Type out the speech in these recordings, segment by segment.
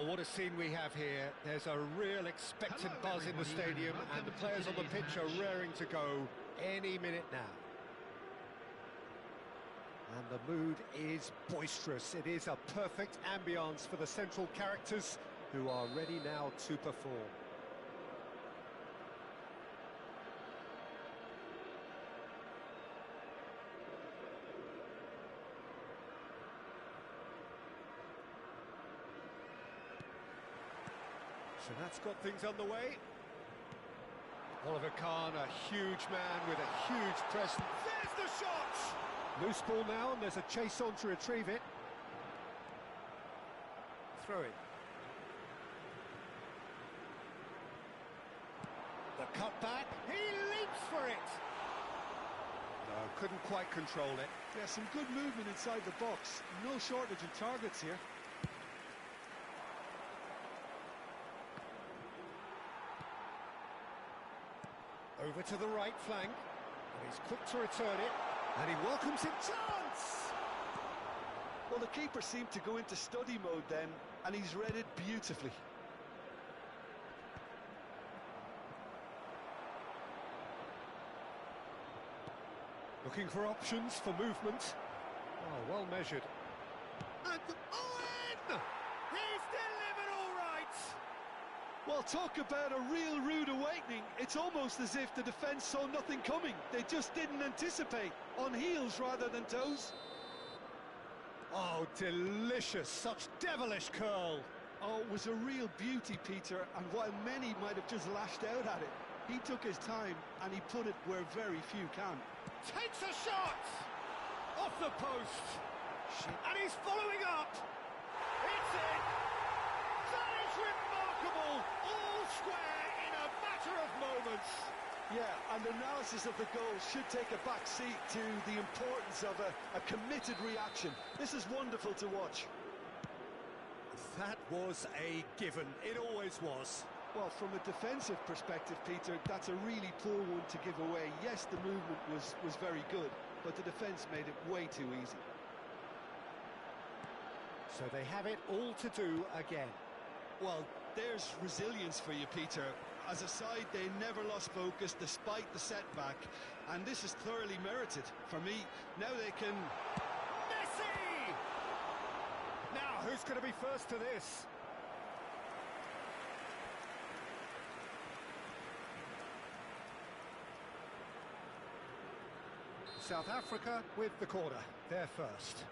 Well, what a scene we have here. There's a real expectant buzz in the stadium, and the players on the pitch are raring to go any minute now. And the mood is boisterous. It is a perfect ambience for the central characters who are ready now to perform. So that's got things underway. Oliver Kahn, a huge man with a huge presence. There's the shot! Loose ball now, and there's a chase on to retrieve it. Throw it. The cut back, he leaps for it! No, couldn't quite control it. Yeah, some good movement inside the box. No shortage of targets here. Over to the right flank, and he's quick to return it, and he welcomes it. Chance! Well, the keeper seemed to go into study mode then, and he's read it beautifully. Looking for options for movement. Oh, well measured. And Owen! He's delivered all right! Well, talk about a real rude awakening. It's almost as if the defence saw nothing coming. They just didn't anticipate. On heels rather than toes. Oh, delicious. Such devilish curl. Oh, it was a real beauty, Peter, and while many might have just lashed out at it, he took his time and he put it where very few can. Takes a shot! Off the post! And he's following up! It's in! That is remarkable! All square in a matter of moments! Yeah, and analysis of the goal should take a back seat to the importance of a committed reaction. This is wonderful to watch. That was a given. It always was. Well, from a defensive perspective, Peter, that's a really poor one to give away. Yes, the movement was very good, but the defence made it way too easy. So they have it all to do again. Well, there's resilience for you, Peter. As a side, they never lost focus despite the setback, and this is thoroughly merited. For me, now they can... Messi! Now, who's going to be first to this? South Africa with the corner. They're first.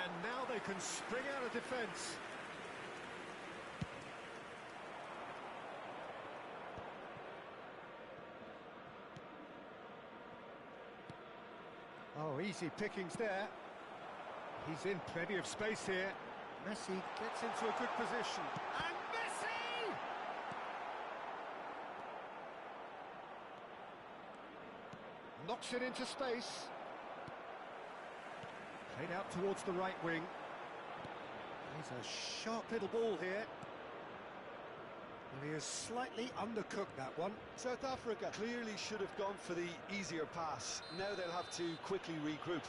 And now they can spring out of defence. Oh, easy pickings there. He's in plenty of space here. Messi gets into a good position. And Messi! Knocks it into space. Played out towards the right wing. He's a sharp little ball here. And he has slightly undercooked that one. South Africa clearly should have gone for the easier pass. Now they'll have to quickly regroup.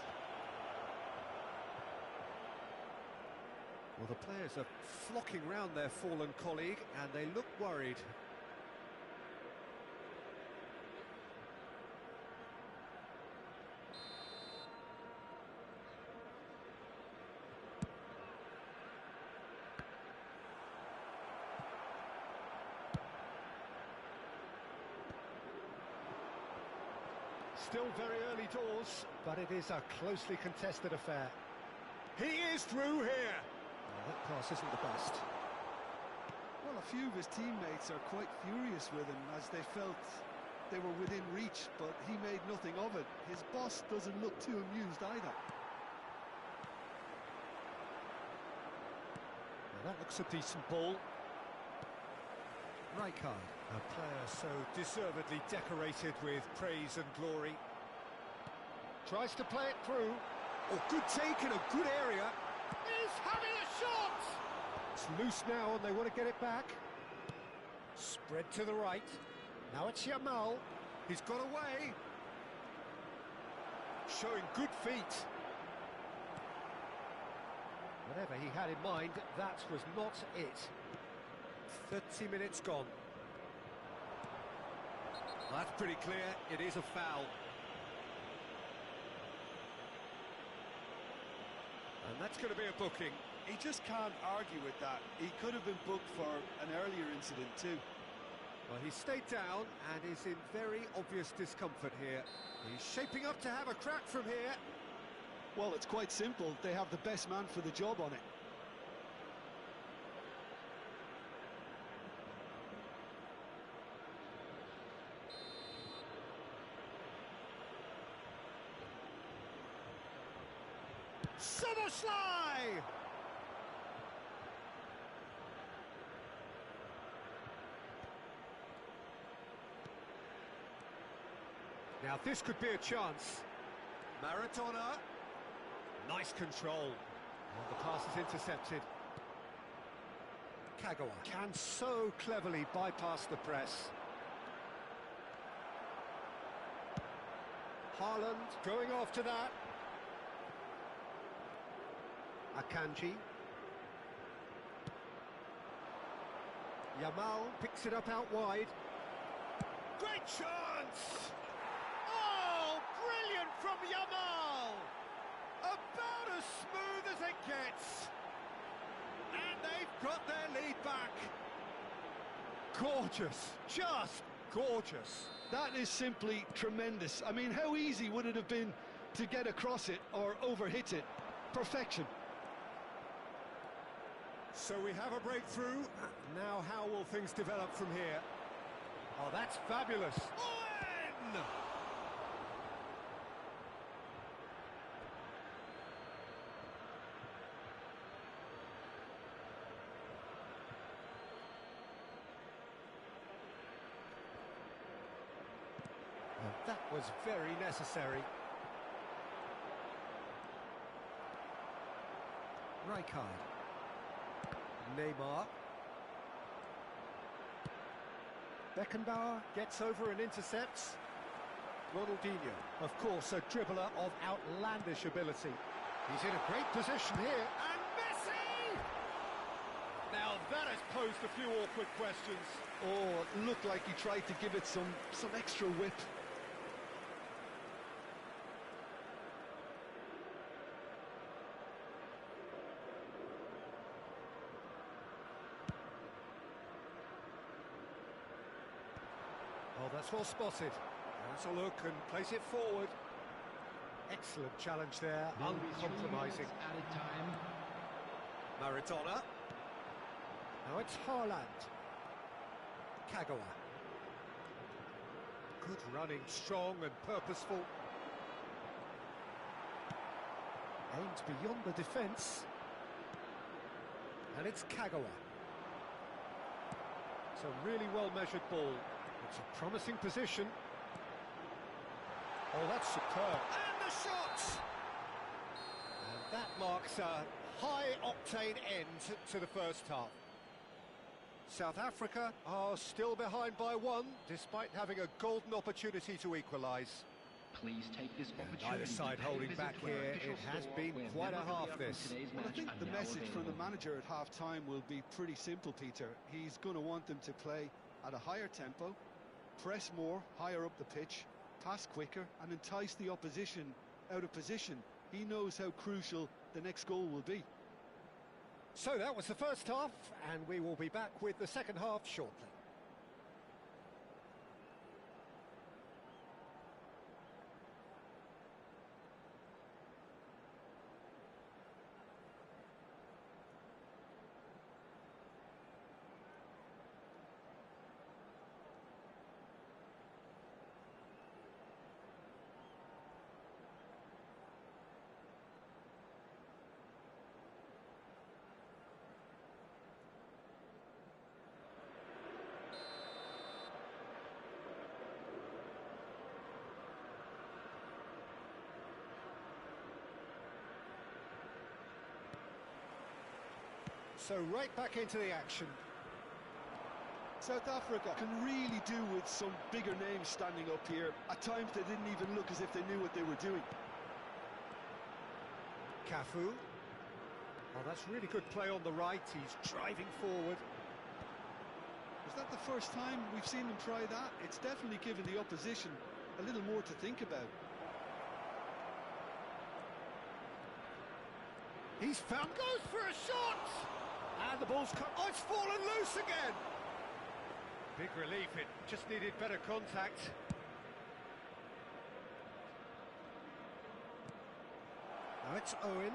Well, the players are flocking round their fallen colleague, and they look worried. Still very early doors, but it is a closely contested affair. He is through here! Oh, that pass isn't the best. Well, a few of his teammates are quite furious with him as they felt they were within reach, but he made nothing of it. His boss doesn't look too amused either. Well, that looks a decent ball. Rijkaard, a player so deservedly decorated with praise and glory. Tries to play it through. Oh, good take in a good area. He's having a shot! It's loose now and they want to get it back. Spread to the right. Now it's Yamal. He's got away. Showing good feet. Whatever he had in mind, that was not it. 30 minutes gone. That's pretty clear, it is a foul. And that's going to be a booking. He just can't argue with that. He could have been booked for an earlier incident too. Well, he stayed down and is in very obvious discomfort here. He's shaping up to have a crack from here. Well, it's quite simple. They have the best man for the job on it. Summerslide! Now this could be a chance. Maradona. Nice control. Well, the pass is intercepted. Kagawa can so cleverly bypass the press. Haaland going after that. Akanji. Yamal picks it up out wide. Great chance! Oh, brilliant from Yamal! About as smooth as it gets. And they've got their lead back. Gorgeous, just gorgeous. That is simply tremendous. I mean, how easy would it have been to get across it or overhit it? Perfection. So we have a breakthrough. Now how will things develop from here? Oh, that's fabulous. In! Well, that was very necessary. Rijkaard. Neymar. Beckenbauer gets over and intercepts. Ronaldinho, of course, a dribbler of outlandish ability. He's in a great position here. And Messi! Now that has posed a few awkward questions. Oh, it looked like he tried to give it some extra whip. Oh, that's well spotted. That's a look and place it forward. Excellent challenge there, uncompromising. Added time. Maradona. Now it's Haaland. Kagawa. Good running, strong and purposeful. Aimed beyond the defence. And it's Kagawa. It's a really well-measured ball. It's a promising position. Oh, that's superb. And the shot! And that marks a high-octane end to the first half. South Africa are still behind by one, despite having a golden opportunity to equalise. Please take this opportunity. Neither side holding back here. It has been quite a half, this. Well, I think the message from the manager at half-time will be pretty simple, Peter. He's going to want them to play at a higher tempo, press more, higher up the pitch, pass quicker, and entice the opposition out of position. He knows how crucial the next goal will be. So that was the first half, and we will be back with the second half shortly. So right back into the action. South Africa can really do with some bigger names standing up here. At times they didn't even look as if they knew what they were doing. Cafu. Well, That's really good play on the right. He's driving forward. Is that the first time we've seen him try that? It's definitely given the opposition a little more to think about. He's found, goes for a shot! And the ball's cut. Oh, it's fallen loose again! Big relief, it just needed better contact. Now it's Owen.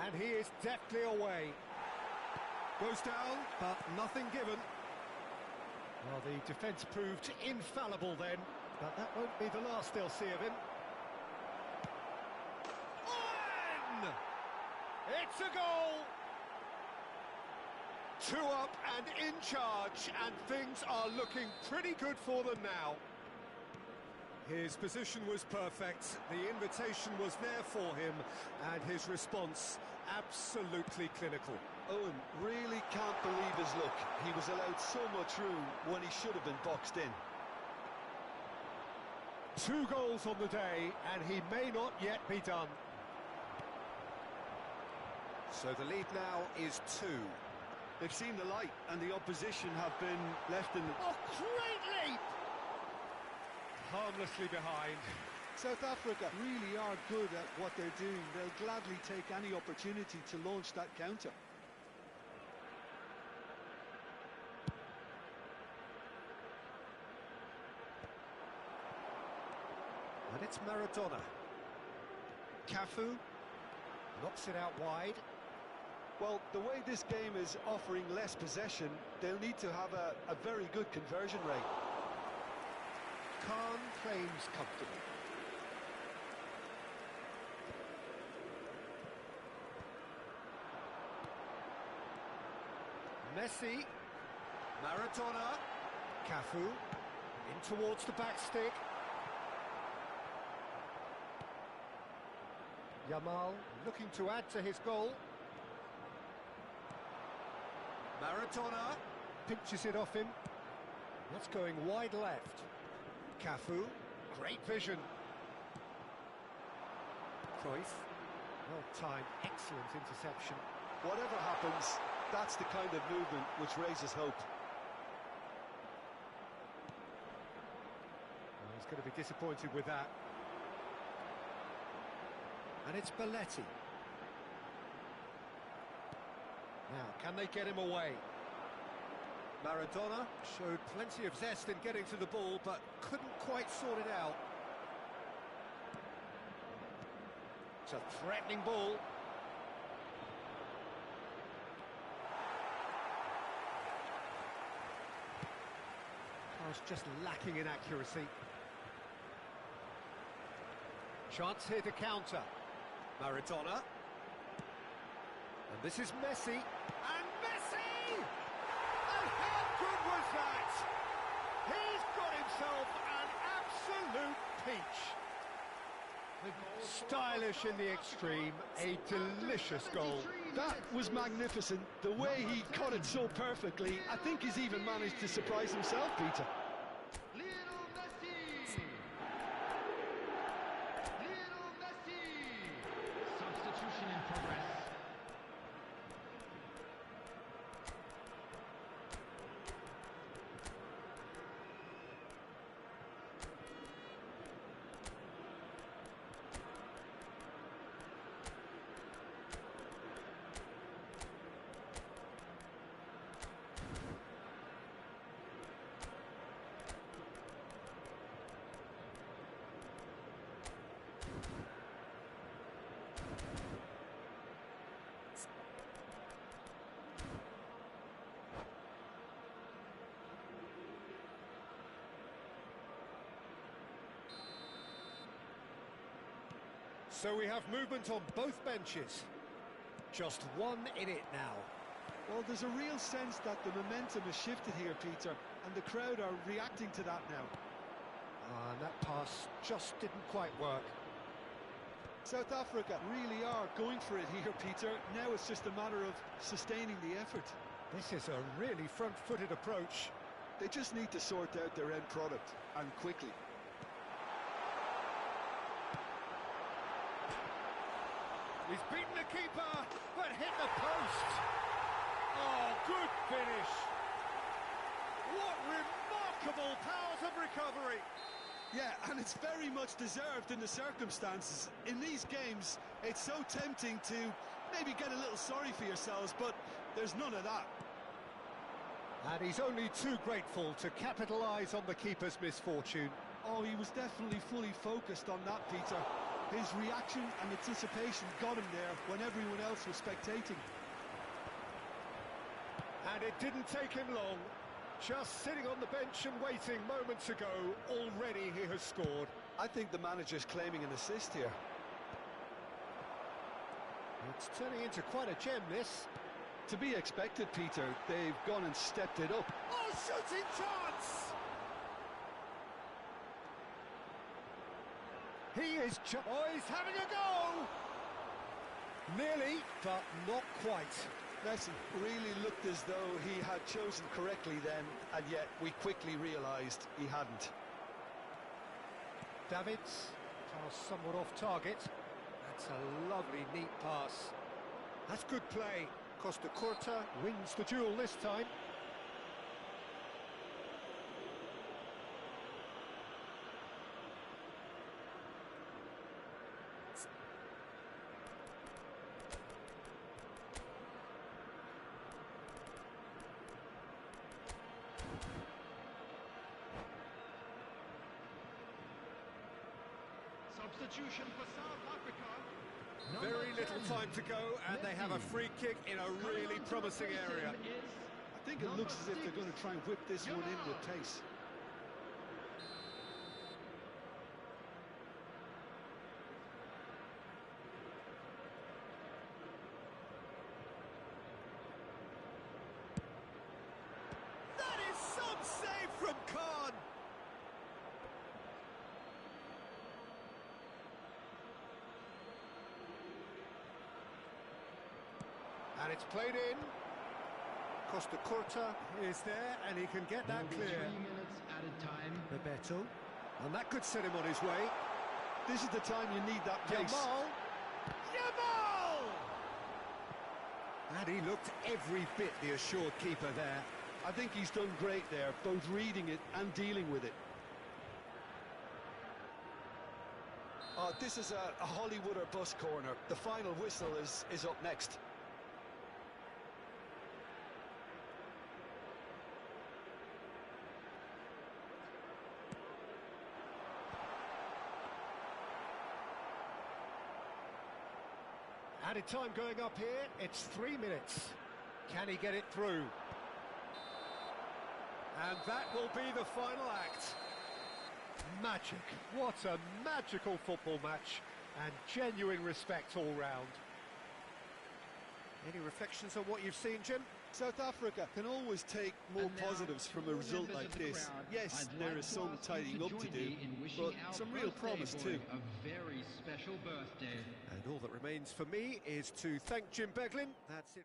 And he is deftly away. Goes down, but nothing given. Well, the defence proved infallible then, but that won't be the last they'll see of him. Owen! It's a goal! 2 up and in charge, and things are looking pretty good for them now. His position was perfect, the invitation was there for him, and his response absolutely clinical. Owen really can't believe his luck. He was allowed so much room when he should have been boxed in. 2 goals on the day, and he may not yet be done. So the lead now is 2. They've seen the light, and the opposition have been left in the... Oh, great leap! Harmlessly behind. South Africa really are good at what they're doing. They'll gladly take any opportunity to launch that counter. And it's Maradona. Cafu knocks it out wide. Well, the way this game is offering less possession, they'll need to have a very good conversion rate. Khan claims comfortable. Messi. Maradona. Cafu. In towards the back stick. Yamal looking to add to his goal. Maradona pinches it off him. That's going wide left. Cafu, great vision. Cruyff, well timed, excellent interception. Whatever happens, that's the kind of movement which raises hope. Well, he's going to be disappointed with that. And it's Belletti. Now, can they get him away? Maradona showed plenty of zest in getting to the ball, but couldn't quite sort it out. It's a threatening ball. Carl's just lacking in accuracy. Chance here to counter. Maradona. And this is Messi. And Messi! And how good was that? He's got himself an absolute peach. Stylish in the extreme, a delicious goal. That was magnificent. The way he cut it so perfectly, I think he's even managed to surprise himself, Peter. Substitution in progress. So we have movement on both benches. Just one in it now. Well, there's a real sense that the momentum has shifted here, Peter, and the crowd are reacting to that now. And that pass just didn't quite work. South Africa really are going for it here, Peter. Now it's just a matter of sustaining the effort. This is a really front-footed approach. They just need to sort out their end product, and quickly. He's beaten the keeper, but hits the post. Oh, good finish. What remarkable powers of recovery. Yeah, and it's very much deserved in the circumstances. In these games, it's so tempting to maybe get a little sorry for yourselves, but there's none of that. And he's only too grateful to capitalise on the keeper's misfortune. Oh, he was definitely fully focused on that, Peter. His reaction and anticipation got him there when everyone else was spectating. And it didn't take him long. Just sitting on the bench and waiting moments ago, already he has scored. I think the manager's claiming an assist here. It's turning into quite a gem, this. To be expected, Peter. They've gone and stepped it up. Oh, shooting chance! He is... Oh, he's having a go! Nearly, but not quite. Messi really looked as though he had chosen correctly then, and yet we quickly realised he hadn't. Davids, pass somewhat off target. That's a lovely, neat pass. That's good play. Costa Curta wins the duel this time. Substitution for South Africa. Very little time to go, and they have a free kick in a really promising area. I think it looks as if they're going to try and whip this one in with pace. That is some save from Khan! And it's played in. Costa Curta is there, and he can get that clear. 3 minutes added time. Bebeto, and that could set him on his way. This is the time you need that pace. Yamal! And he looked every bit the assured keeper there. I think he's done great there, both reading it and dealing with it. Oh, this is a Hollywood or bust corner. The final whistle is up next. Added time going up here, it's 3 minutes. Can he get it through? And that will be the final act. Magic. What a magical football match. And genuine respect all round. Any reflections on what you've seen, Jim? South Africa can always take more positives from a result like this. Yes, there is some tidying up to do, but some real promise too. A very special birthday. And all that remains for me is to thank Jim Beglin. That's it.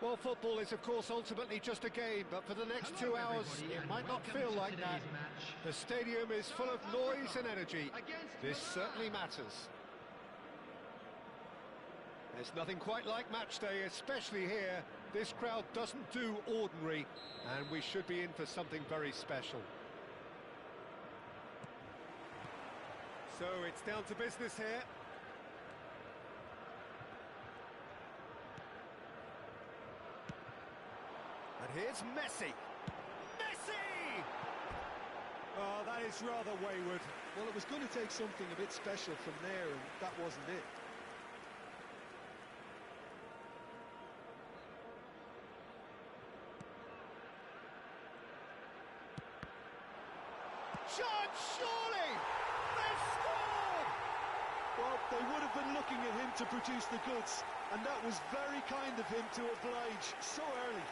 Well, football is, of course, ultimately just a game, but for the next 2 hours, it might not feel like that. The stadium is full of noise and energy. This certainly matters. There's nothing quite like match day, especially here. This crowd doesn't do ordinary, and we should be in for something very special. So it's down to business here. And here's Messi. Messi! Oh, that is rather wayward. Well, it was going to take something a bit special from there, and that wasn't it. Shot, surely! They've scored! Well, they would have been looking at him to produce the goods, and that was very kind of him to oblige so early.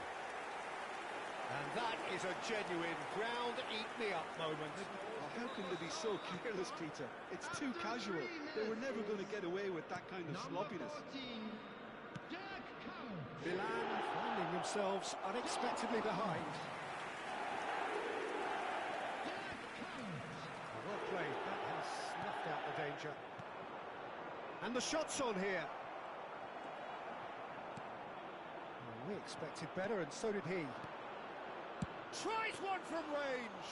And that is a genuine ground-eat-me-up moment. Oh, how can they be so careless, Peter? It's too casual. They were never going to get away with that kind of sloppiness. Milan finding themselves unexpectedly behind. Well played, that has snuffed out the danger. And the shot's on here. Well, we expected better, and so did he. Tries one from range.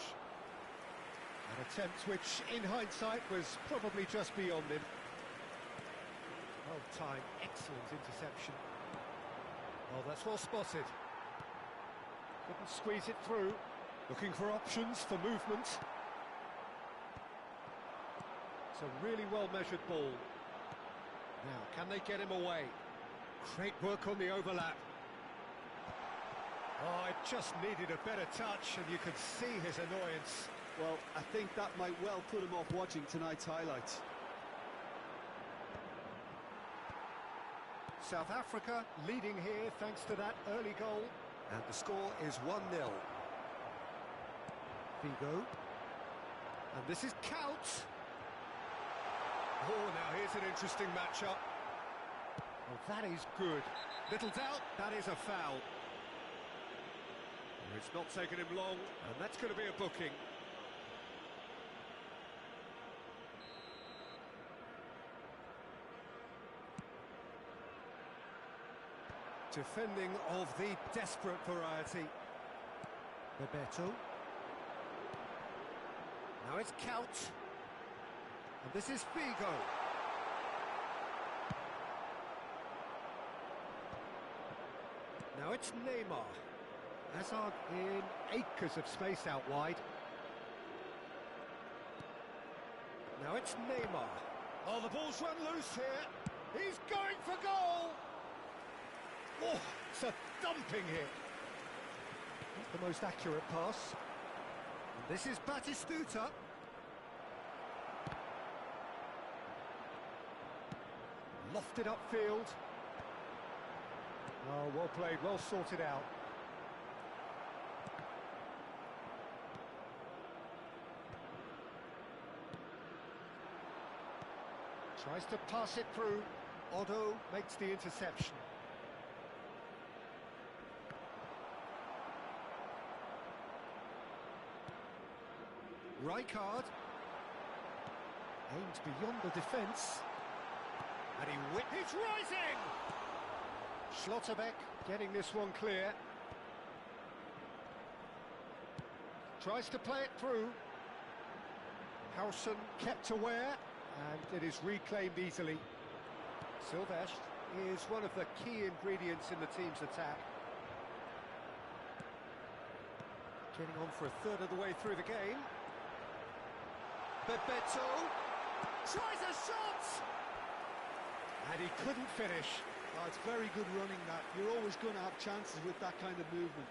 An attempt which, in hindsight, was probably just beyond him. Well timed, excellent interception. Oh, that's well spotted. Couldn't squeeze it through. Looking for options for movement. It's a really well-measured ball. Now, can they get him away? Great work on the overlap. Oh, it just needed a better touch, and you could see his annoyance. Well, I think that might well put him off watching tonight's highlights. South Africa leading here thanks to that early goal. And the score is 1-0. Figo. And this is Couch. Oh, now here's an interesting matchup. Oh, that is good. Little doubt, that is a foul. It's not taken him long, and that's going to be a booking. Defending of the desperate variety. Bebeto. Now it's Couch. And this is Figo. Now it's Neymar. Hazard in acres of space out wide. Now it's Neymar. Oh, the ball's run loose here. He's going for goal. Oh, it's a thumping hit. Not the most accurate pass. And this is Batistuta. Lofted upfield. Oh, well played, well sorted out. Tries to pass it through. Otto makes the interception. Rijkaard aimed beyond the defence. And he's rising! Schlotterbeck getting this one clear. Tries to play it through. Howson kept aware, and it is reclaimed easily. Silvestre is one of the key ingredients in the team's attack. Getting on for a third of the way through the game. Bebeto tries a shot! And he couldn't finish. Oh, it's very good running, that. You're always going to have chances with that kind of movement.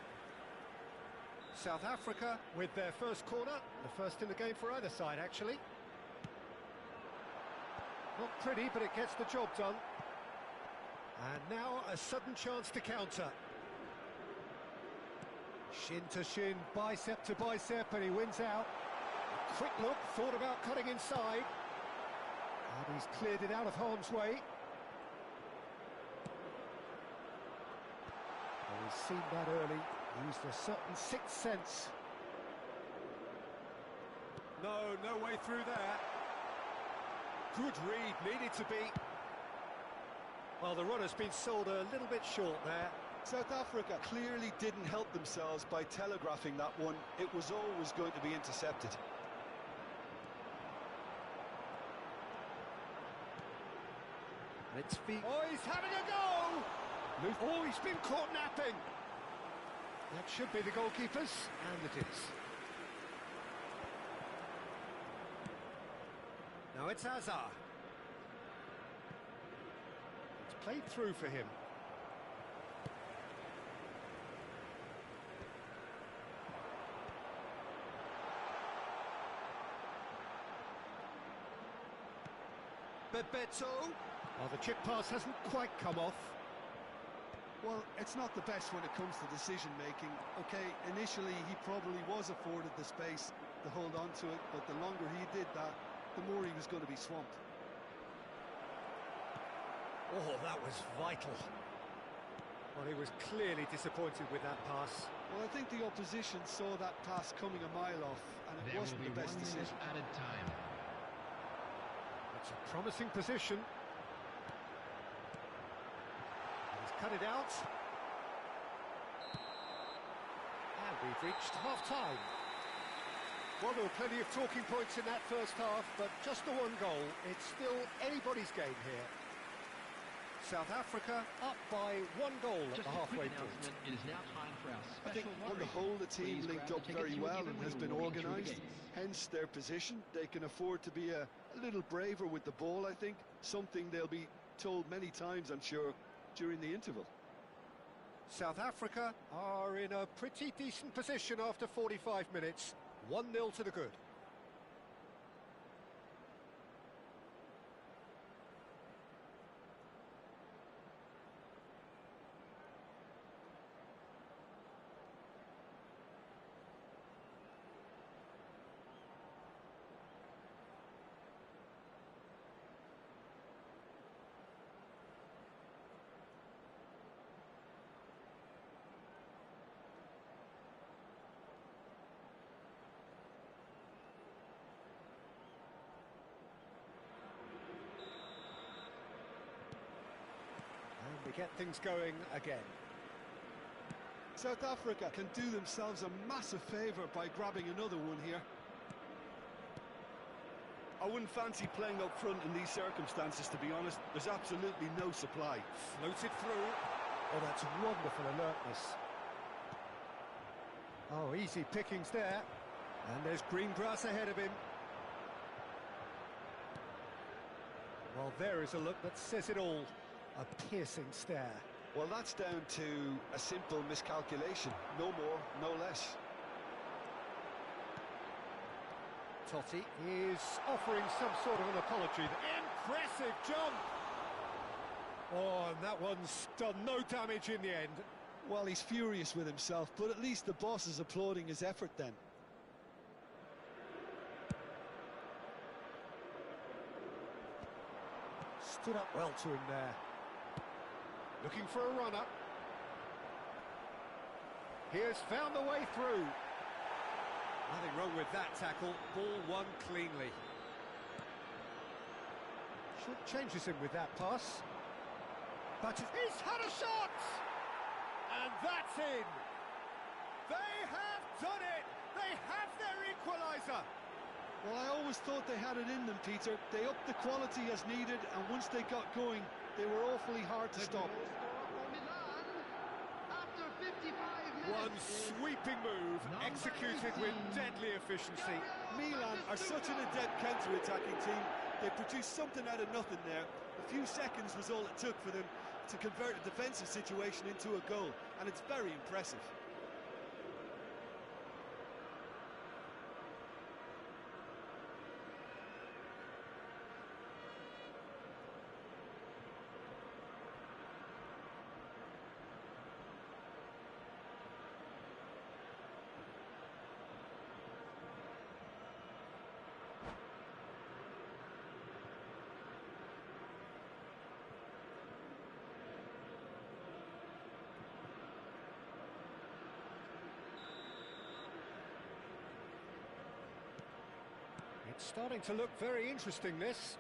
South Africa with their first corner, the first in the game for either side, actually. Not pretty, but it gets the job done. And now a sudden chance to counter. Shin to shin, bicep to bicep, and he wins out. A quick look, thought about cutting inside. And he's cleared it out of harm's way. He's seen that early, used a certain sixth sense. No way through there. Good read, needed to be. Well, the runner's been sold a little bit short there. South Africa clearly didn't help themselves by telegraphing that one. It was always going to be intercepted. It's feet. Oh, he's having a go! Oh, he's been caught napping. That should be the goalkeeper's, and it is. Now it's Hazard. It's played through for him. Bebeto. Oh, the chip pass hasn't quite come off. Well, it's not the best when it comes to decision-making. OK, initially he probably was afforded the space to hold on to it, but the longer he did that, the more he was going to be swamped. Oh, that was vital. Well, he was clearly disappointed with that pass. Well, I think the opposition saw that pass coming a mile off, and it wasn't the best decision. Added time. It's a promising position. He's cut it out. And we've reached half-time. Well, there were plenty of talking points in that first half, but just the one goal. It's still anybody's game here. South Africa up by 1 goal at the halfway point. It is now time for our I think special on the whole the team linked up very well and has been organised, hence their position. They can afford to be a little braver with the ball, I think, something they'll be told many times, I'm sure, during the interval. South Africa are in a pretty decent position after 45 minutes. 1-0 to the good. We get things going again. South Africa can do themselves a massive favour by grabbing another one here. I wouldn't fancy playing up front in these circumstances, to be honest. There's absolutely no supply. Floated through. Oh, that's wonderful alertness. Oh, easy pickings there. And there's green grass ahead of him. Well, there is a look that says it all. A piercing stare. Well, that's down to a simple miscalculation. No more, no less. Totti is offering some sort of an apology. Impressive jump! Oh, and that one's done no damage in the end. Well, he's furious with himself, but at least the boss is applauding his effort then. Stood up well to him there. Looking for a runner. He has found the way through. Nothing wrong with that tackle. Ball won cleanly. Short changes him with that pass. But he's had a shot! And that's in! They have done it! They have their equaliser! Well, I always thought they had it in them, Peter. They upped the quality as needed, and once they got going, they were awfully hard to stop. One sweeping move, executed with deadly efficiency. Milan are such an adept counter-attacking team. They produced something out of nothing there. A few seconds was all it took for them to convert a defensive situation into a goal, and it's very impressive. It's starting to look very interesting, this.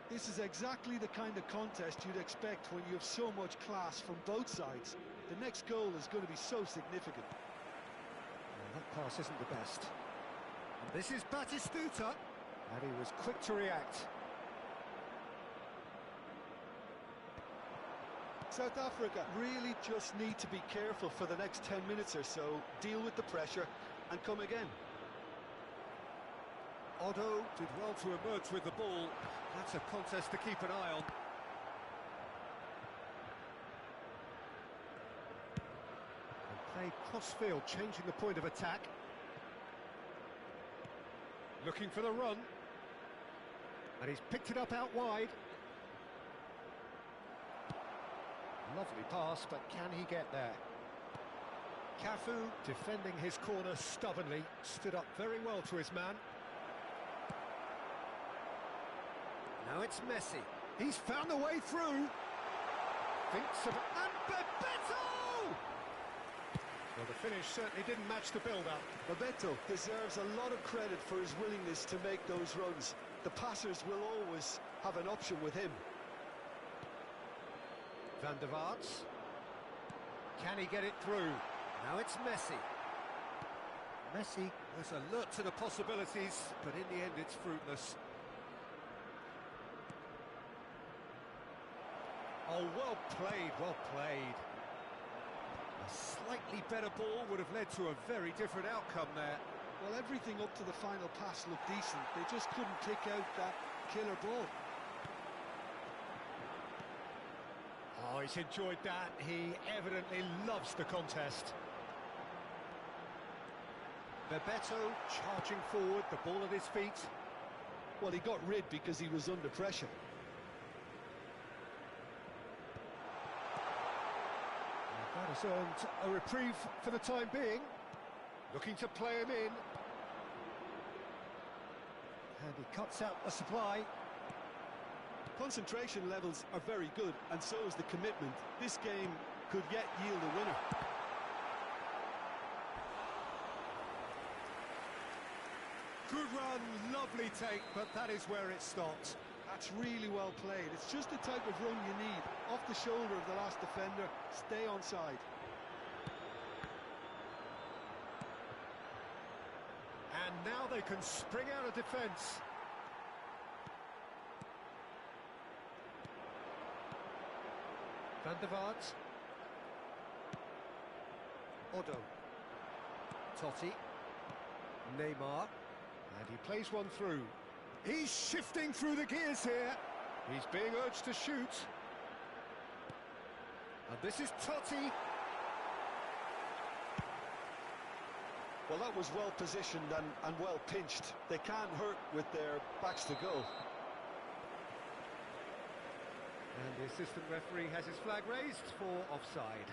This is exactly the kind of contest you'd expect when you have so much class from both sides. The next goal is going to be so significant. Well, that pass isn't the best. And this is Batistuta, and he was quick to react. South Africa really just need to be careful for the next 10 minutes or so, deal with the pressure and come again. Otto did well to emerge with the ball. That's a contest to keep an eye on. And play cross-field, changing the point of attack. Looking for the run. And he's picked it up out wide. Lovely pass, but can he get there? Cafu, defending his corner stubbornly, stood up very well to his man. Now it's Messi. He's found a way through. Thinks of it. And Bebeto! Well, the finish certainly didn't match the build-up. Bebeto deserves a lot of credit for his willingness to make those runs. The passers will always have an option with him. Van der Vaart. Can he get it through? Now it's Messi. Messi was alert to the possibilities, but in the end it's fruitless. Oh, well played, well played. A slightly better ball would have led to a very different outcome there. Well, everything up to the final pass looked decent. They just couldn't pick out that killer ball. Oh, he's enjoyed that. He evidently loves the contest. Bebeto charging forward, the ball at his feet. Well, he got rid because he was under pressure. That has earned a reprieve for the time being. Looking to play him in. And he cuts out the supply. Concentration levels are very good, and so is the commitment. This game could yet yield a winner. Good run, lovely take, but that is where it stopped. That's really well played. It's just the type of run you need. Off the shoulder of the last defender, stay onside. And now they can spring out of defence. Van der Vaart. Otto. Totti. Neymar. And he plays one through. He's shifting through the gears here. He's being urged to shoot. And this is Totti. Well, that was well positioned and well pinched. They can't hurt with their backs to goal. And the assistant referee has his flag raised for offside.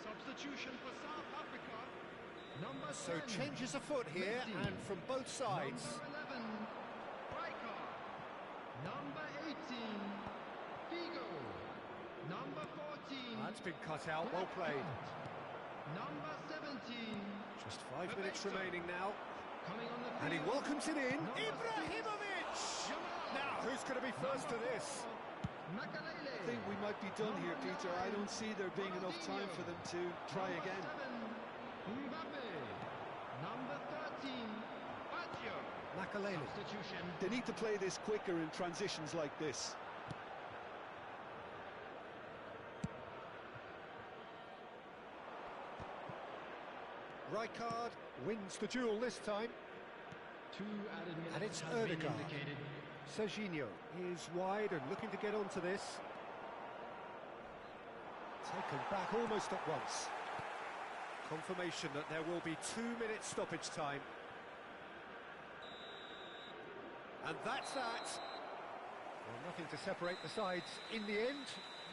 Substitution for South Africa. Number So 10, changes afoot here, Messi. and from both sides. Number 11, Riker. Number 18, Figo. Number 14. That's been cut out, well played. Number 17. Just 5 minutes remaining now. Coming on the field. And he welcomes it in. Number Ibrahimovic! Jamal. Now, who's going to be first to this? Makalele. I think we might be done here, Peter. I don't see there being enough time for them to try again. Mbappe. Number 13, Patio. Makalele. Substitution. They need to play this quicker in transitions like this. Rijkaard wins the duel this time. 2 added minutes And it's has been Ødegaard. indicated. Serginho is wide and looking to get onto this. Taken back almost at once. Confirmation that there will be 2 minutes stoppage time. And that's that. Well, nothing to separate the sides in the end,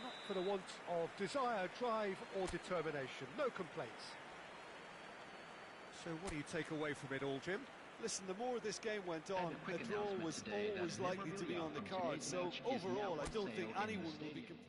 not for the want of desire, drive or determination. No complaints. So what do you take away from it all, Jim? Listen, the more this game went on, a draw was always likely to be on the card. So overall, I don't think anyone will be complaining.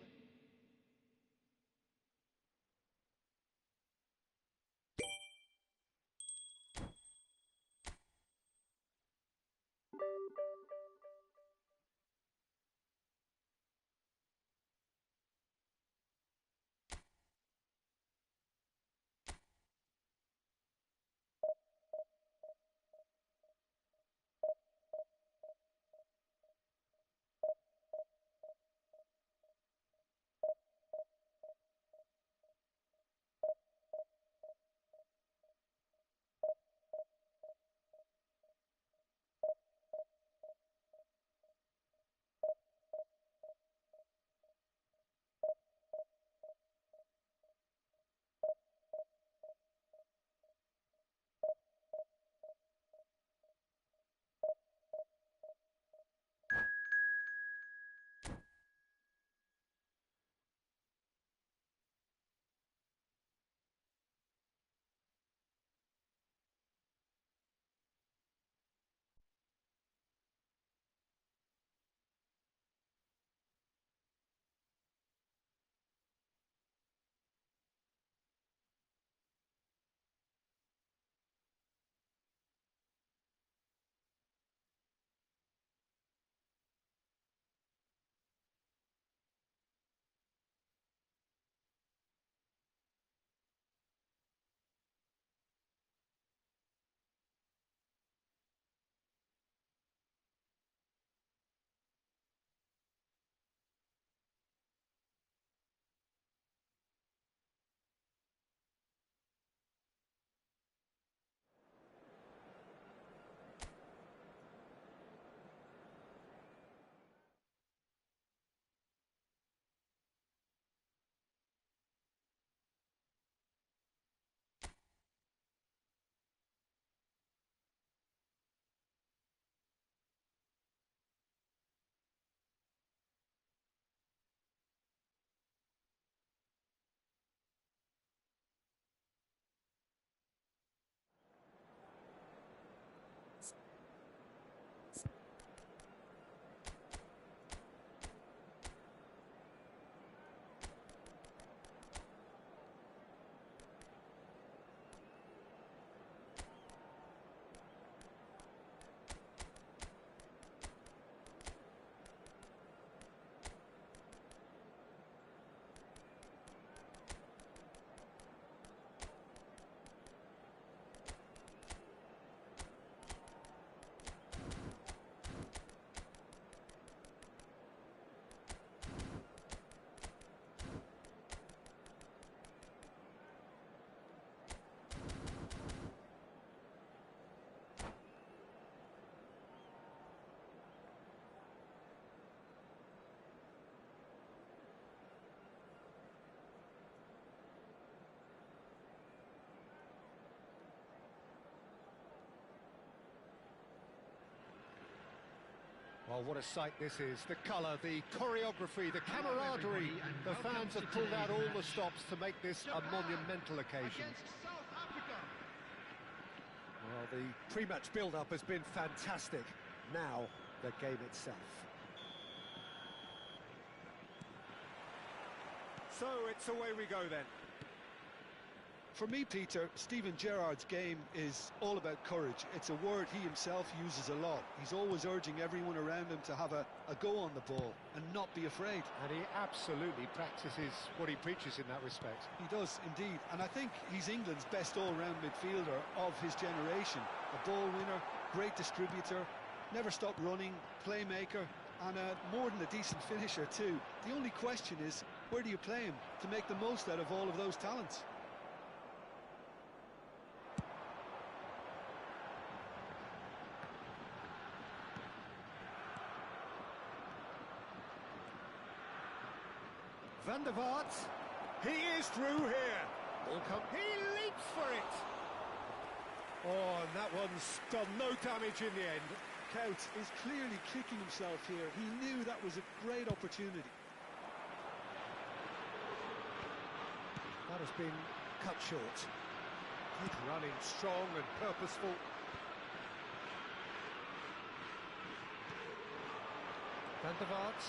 Well, what a sight this is. The colour, the choreography, the camaraderie. The fans have pulled out all the stops to make this a monumental occasion. Well, the pre-match build-up has been fantastic. Now, the game itself. So, it's away we go then. For me, Peter, Steven Gerrard's game is all about courage. It's a word he himself uses a lot. He's always urging everyone around him to have a go on the ball and not be afraid. And he absolutely practices what he preaches in that respect. He does, indeed. And I think he's England's best all-round midfielder of his generation. A ball winner, great distributor, never stopped running, playmaker, and more than a decent finisher too. The only question is, where do you play him to make the most out of all of those talents? Van der Vaart, he is through here. Ball come, he leaps for it. Oh, and that one's done no damage in the end. Cout is clearly kicking himself here. He knew that was a great opportunity. That has been cut short. Good running, strong and purposeful. Van der Vaart.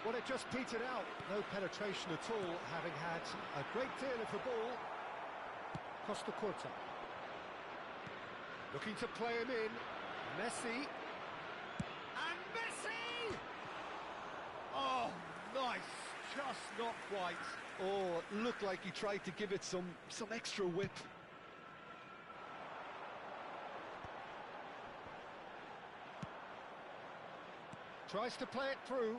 Well, it just petered out. No penetration at all, having had a great deal of the ball. Costa Curta. Looking to play him in. Messi. And Messi! Oh, nice. Just not quite. Oh, it looked like he tried to give it some extra whip. Tries to play it through.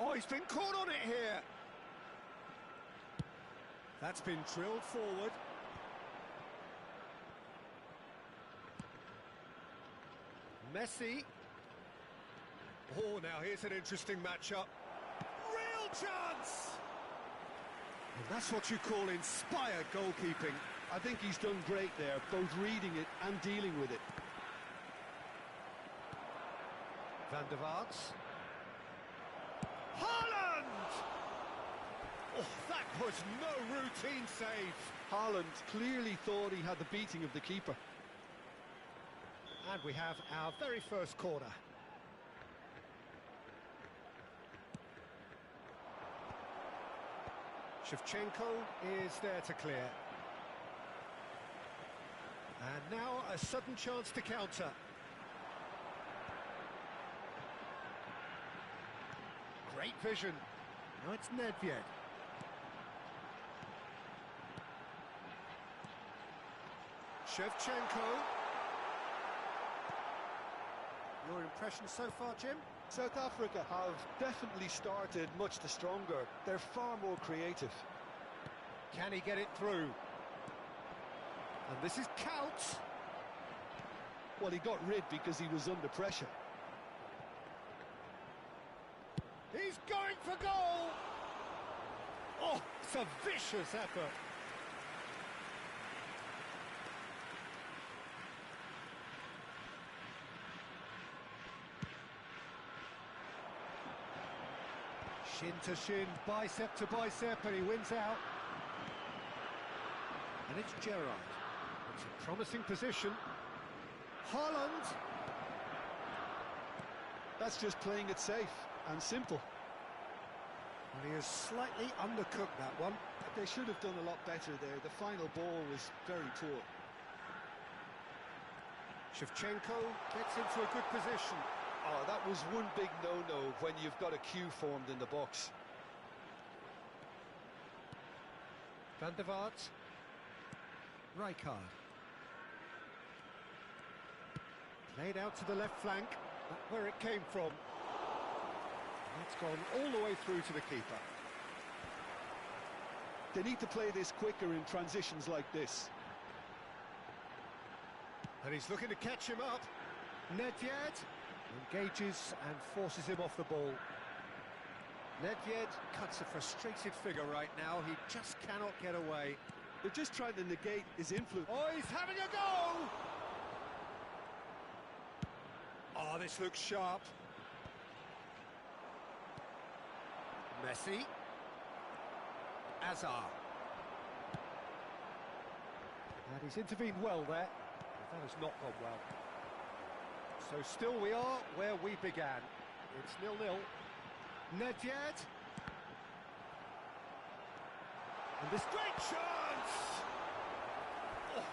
Oh, he's been caught on it here. That's been drilled forward. Messi. Oh, now here's an interesting matchup. Real chance! And that's what you call inspired goalkeeping. I think he's done great there, both reading it and dealing with it. Van der Vaart. Haaland! Oh, that was no routine save. Haaland clearly thought he had the beating of the keeper. And we have our very first corner. Shevchenko is there to clear. And now a sudden chance to counter. Great vision. Now it's Nedved. Shevchenko. Your impression so far, Jim? South Africa have definitely started much the stronger. They're far more creative. Can he get it through? And this is Cout. Well, he got rid because he was under pressure. He's going for goal! Oh, it's a vicious effort. Shin to shin, bicep to bicep, and he wins out. And it's Gerrard. It's a promising position. Haaland. That's just playing it safe and simple. And he has slightly undercooked that one. They should have done a lot better there. The final ball was very poor. Shevchenko gets into a good position. Oh, that was one big no-no when you've got a queue formed in the box. Van der Vaart. Rijkaard. Played out to the left flank, where it came from. It's gone all the way through to the keeper. They need to play this quicker in transitions like this. And he's looking to catch him up. Nedved engages and forces him off the ball. Nedved cuts a frustrated figure right now. He just cannot get away. They're just trying to negate his influence. Oh, he's having a go! Oh, this looks sharp. Messi. Azar. And he's intervened well there. That has not gone well. So still we are where we began. It's 0-0. Nedved. And this great chance! Oh,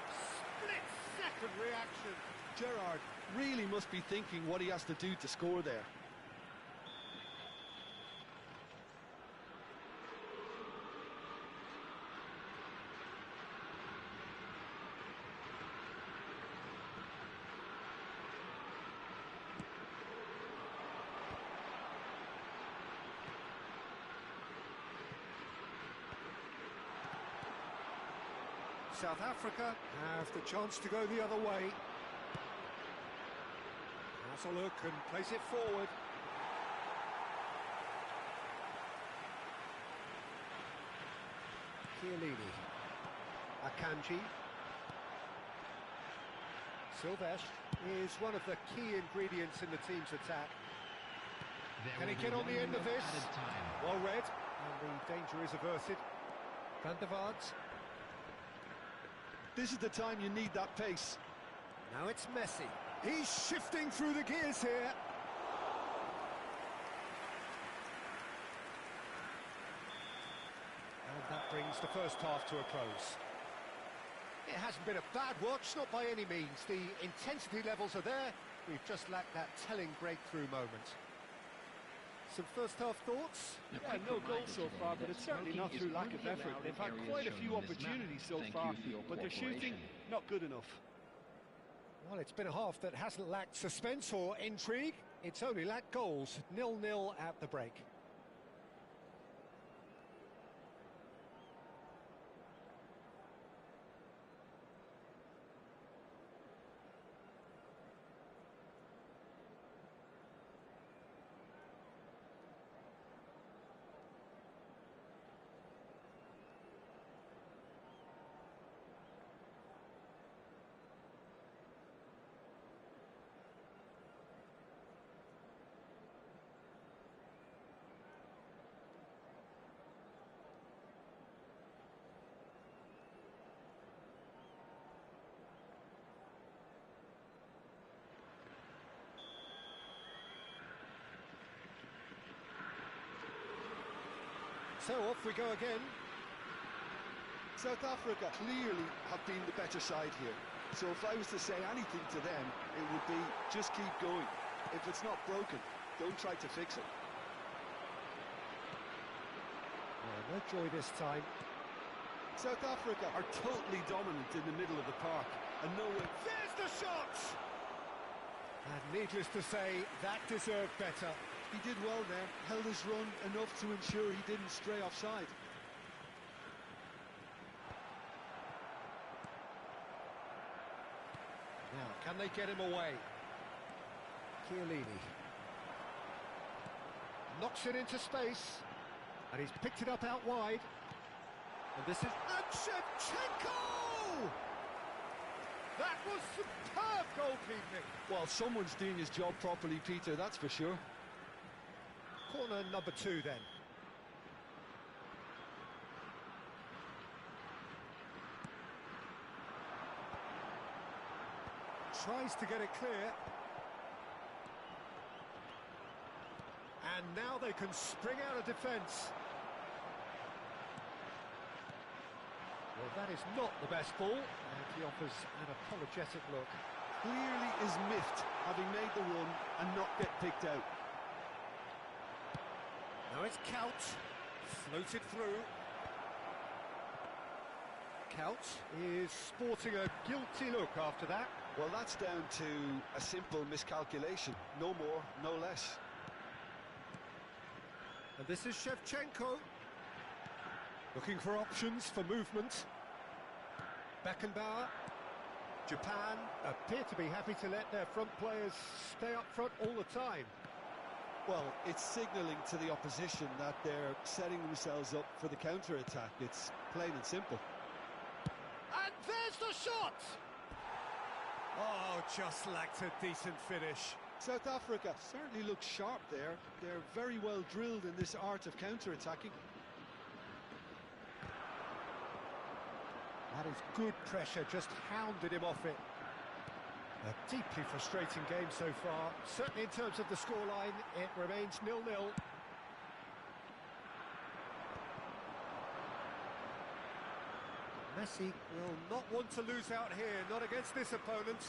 split-second reaction. Gerrard really must be thinking what he has to do to score there. South Africa have the chance to go the other way. Has a look and plays it forward. Chiellini. Akanji. Silvestre is one of the key ingredients in the team's attack. Can he get on the end of this? Well read, and the danger is averted. Van der Vaart. This is the time you need that pace. Now it's Messi. He's shifting through the gears here. And that brings the first half to a close. It hasn't been a bad watch, not by any means. The intensity levels are there. We've just lacked that telling breakthrough moment. Some first half thoughts? Yeah, no goal so far, but it's certainly not through lack of effort. They've had quite a few opportunities so far, but their shooting, not good enough. Well, it's been a half that hasn't lacked suspense or intrigue. It's only lacked goals. 0-0 at the break. So off we go again. South Africa clearly have been the better side here. So if I was to say anything to them, it would be just keep going. If it's not broken, don't try to fix it. No joy this time. South Africa are totally dominant in the middle of the park. And no way. There's the shot! And needless to say, that deserved better. He did well there, held his run enough to ensure he didn't stray offside. Now, can they get him away? Chiellini. Knocks it into space. And he's picked it up out wide. And this is... And Shevchenko! That was superb goalkeeping. Well, someone's doing his job properly, Peter, that's for sure. Corner number 2 then. Tries to get it clear. And now they can spring out of defence. Well, that is not the best ball, and he offers an apologetic look. Clearly is miffed, having made the run and not get picked out. Now it's Couch, floated through. Couch is sporting a guilty look after that. Well, that's down to a simple miscalculation. No more, no less. And this is Shevchenko. Looking for options for movement. Beckenbauer. Japan appear to be happy to let their front players stay up front all the time. Well, it's signalling to the opposition that they're setting themselves up for the counter-attack. It's plain and simple. And there's the shot! Oh, just lacked a decent finish. South Africa certainly looks sharp there. They're very well drilled in this art of counter-attacking. That is good pressure, just hounded him off it. A deeply frustrating game so far. Certainly in terms of the scoreline, it remains 0-0. Messi will not want to lose out here, not against this opponent.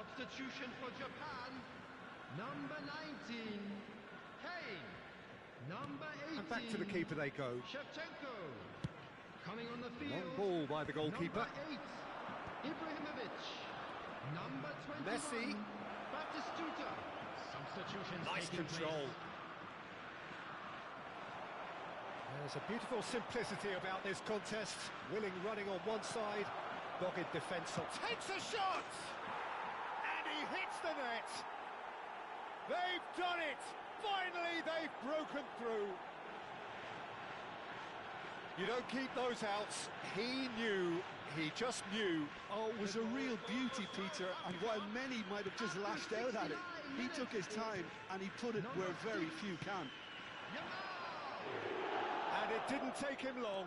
Substitution for Japan. Number 19, Kane. Number 18, And back to the keeper they go. Shevchenko. Coming on the field. Long ball by the goalkeeper. Number 8, Ibrahimovic. Number 21, Messi. Batistuta. Substitutions Nice taking control. place. There's a beautiful simplicity about this contest. Willing running on one side, dogged defence on. Takes a shot! And he hits the net! They've done it! Finally, they've broken through. You don't keep those outs. He knew, he just knew. Oh, it was a real beauty, Peter, and while many might have just lashed out at it, he took his time and he put it where very few can. And it didn't take him long.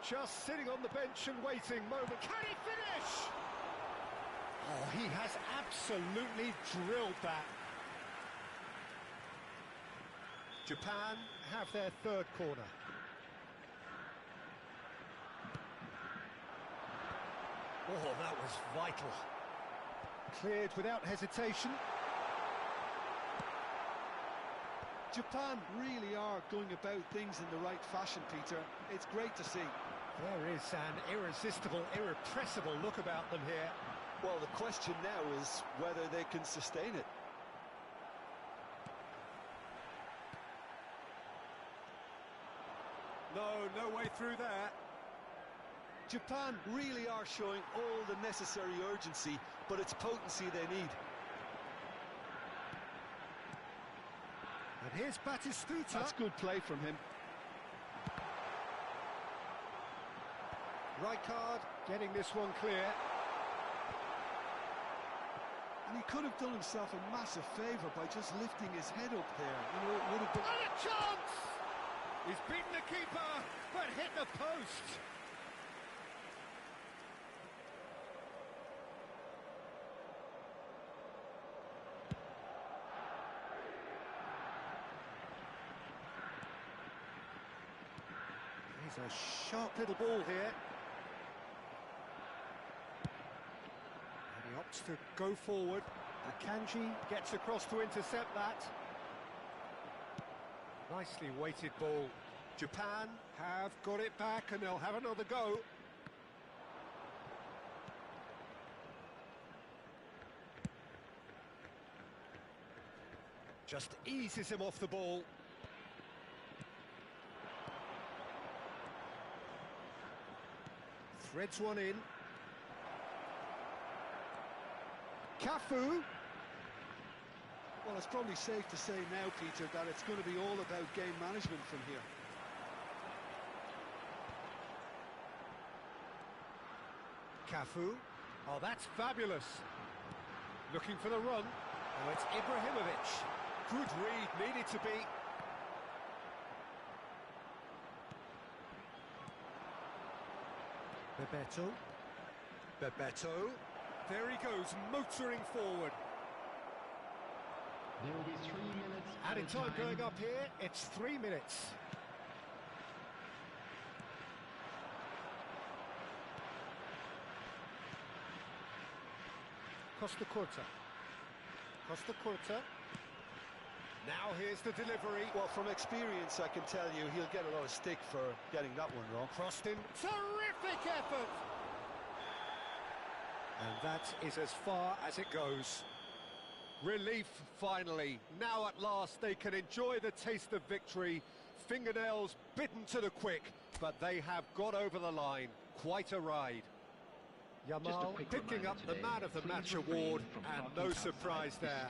Just sitting on the bench and waiting. Moment. Can he finish? Oh, he has absolutely drilled that. Japan have their third corner. Oh, that was vital. Cleared without hesitation. Japan really are going about things in the right fashion, Peter. It's great to see. There is an irresistible, irrepressible look about them here. Well, the question now is whether they can sustain it. No way through there. Japan really are showing all the necessary urgency, but it's potency they need. And here's Batistuta. That's good play from him. Rijkaard getting this one clear. And he could have done himself a massive favour by just lifting his head up there. You know, it would have been... And a chance! He's beaten the keeper, but hit the post. He's a sharp little ball here. And he opts to go forward. Akanji gets across to intercept that. Nicely weighted ball. Japan have got it back and they'll have another go. Just eases him off the ball. Threads one in. Cafu. Well, it's probably safe to say now, Peter, that it's going to be all about game management from here. Cafu. Oh, that's fabulous. Looking for the run. Oh, it's Ibrahimovic. Good read, needed to be. Bebeto. There he goes, motoring forward. There will be 3 minutes. Added time going up here, it's 3 minutes. Costa Curta. Now here's the delivery. Well, from experience, I can tell you he'll get a lot of stick for getting that one wrong. Crossed in. Terrific effort! And that is as far as it goes. Relief, finally. Now at last they can enjoy the taste of victory. Fingernails bitten to the quick, but they have got over the line. Quite a ride. Yamal picking up the Man of the Match award, and no surprise there.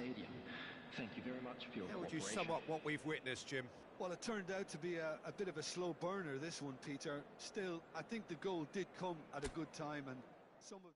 Thank you very much for your How would you sum up what we've witnessed, Jim? Well, it turned out to be a bit of a slow burner, this one, Peter. Still, I think the goal did come at a good time, and some of...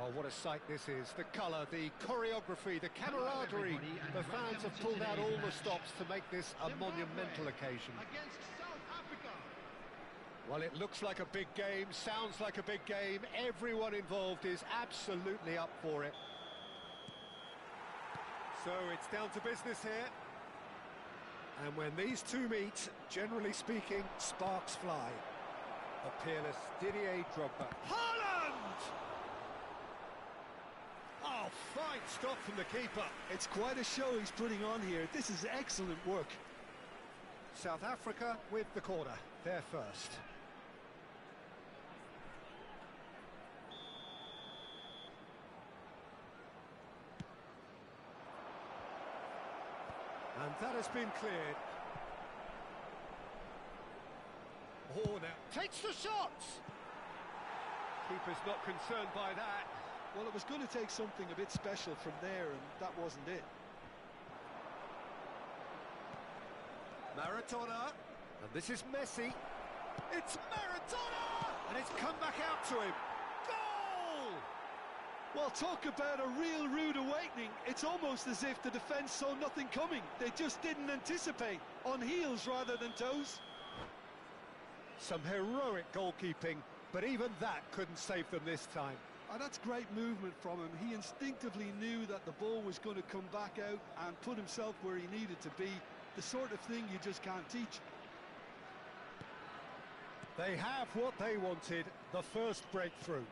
Oh, what a sight this is. The colour, the choreography, the camaraderie. The fans have pulled out all the stops to make this a monumental occasion. Against South Africa. Well, it looks like a big game, sounds like a big game. Everyone involved is absolutely up for it. So it's down to business here. And when these two meet, generally speaking, sparks fly. A peerless Didier Drogba. Haaland! Oh, fine stop from the keeper. It's quite a show he's putting on here. This is excellent work. South Africa with the corner. They're first. And that has been cleared. Oh, now takes the shots! Keeper's not concerned by that. Well, it was going to take something a bit special from there, and that wasn't it. Maradona, and this is Messi. It's Maradona! And it's come back out to him. Goal! Well, talk about a real rude awakening. It's almost as if the defence saw nothing coming. They just didn't anticipate. On heels rather than toes. Some heroic goalkeeping, but even that couldn't save them this time. And that's great movement from him. He instinctively knew that the ball was going to come back out and put himself where he needed to be. The sort of thing you just can't teach. They have what they wanted, the first breakthrough.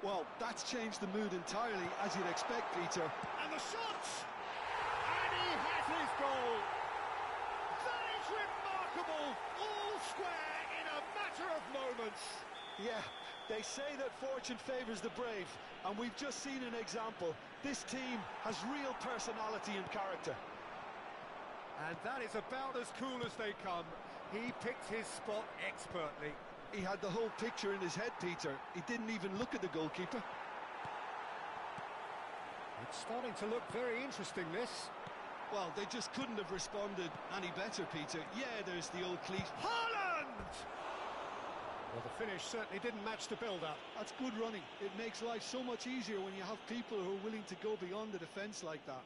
Well, that's changed the mood entirely, as you'd expect, Peter. And the shot! And he has his goal! That is remarkable! All square in a matter of moments. Yeah, they say that fortune favours the brave, and we've just seen an example. This team has real personality and character. And that is about as cool as they come. He picked his spot expertly. He had the whole picture in his head, Peter. He didn't even look at the goalkeeper. It's starting to look very interesting, this. Well, they just couldn't have responded any better, Peter. Yeah, there's the old cleat. Haaland! Well, the finish certainly didn't match the build-up. That's good running. It makes life so much easier when you have people who are willing to go beyond the defence like that.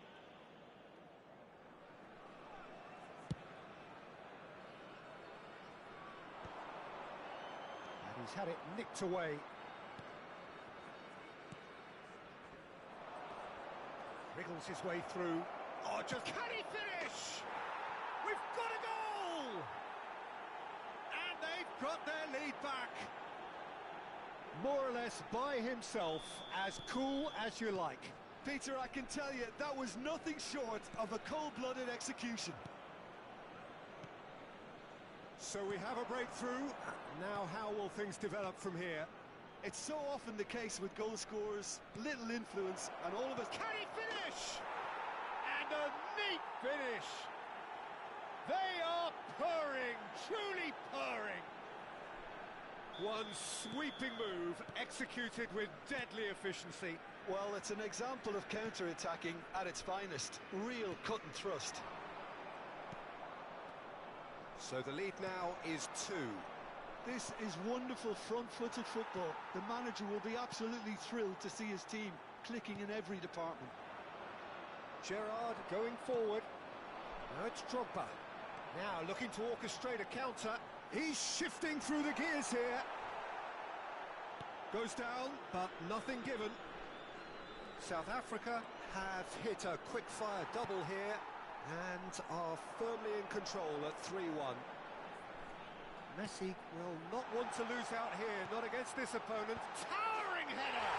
He's had it nicked away. Wriggles his way through. Oh, just can he finish? We've got a goal! And they've got their lead back. More or less by himself, as cool as you like. Peter, I can tell you, that was nothing short of a cold-blooded execution. So we have a breakthrough. Now how will things develop from here? It's so often the case with goal scorers, little influence, and all of us... Can he finish? And a neat finish. They are purring, truly purring. One sweeping move, executed with deadly efficiency. Well, it's an example of counter-attacking at its finest. Real cut and thrust. So the lead now is 2. This is wonderful front-footed football. The manager will be absolutely thrilled to see his team clicking in every department. Gerrard going forward. Now it's Drogba. Now looking to orchestrate a counter. He's shifting through the gears here. Goes down, but nothing given. South Africa have hit a quick-fire double here and are firmly in control at 3-1. Messi will not want to lose out here, not against this opponent. Towering header!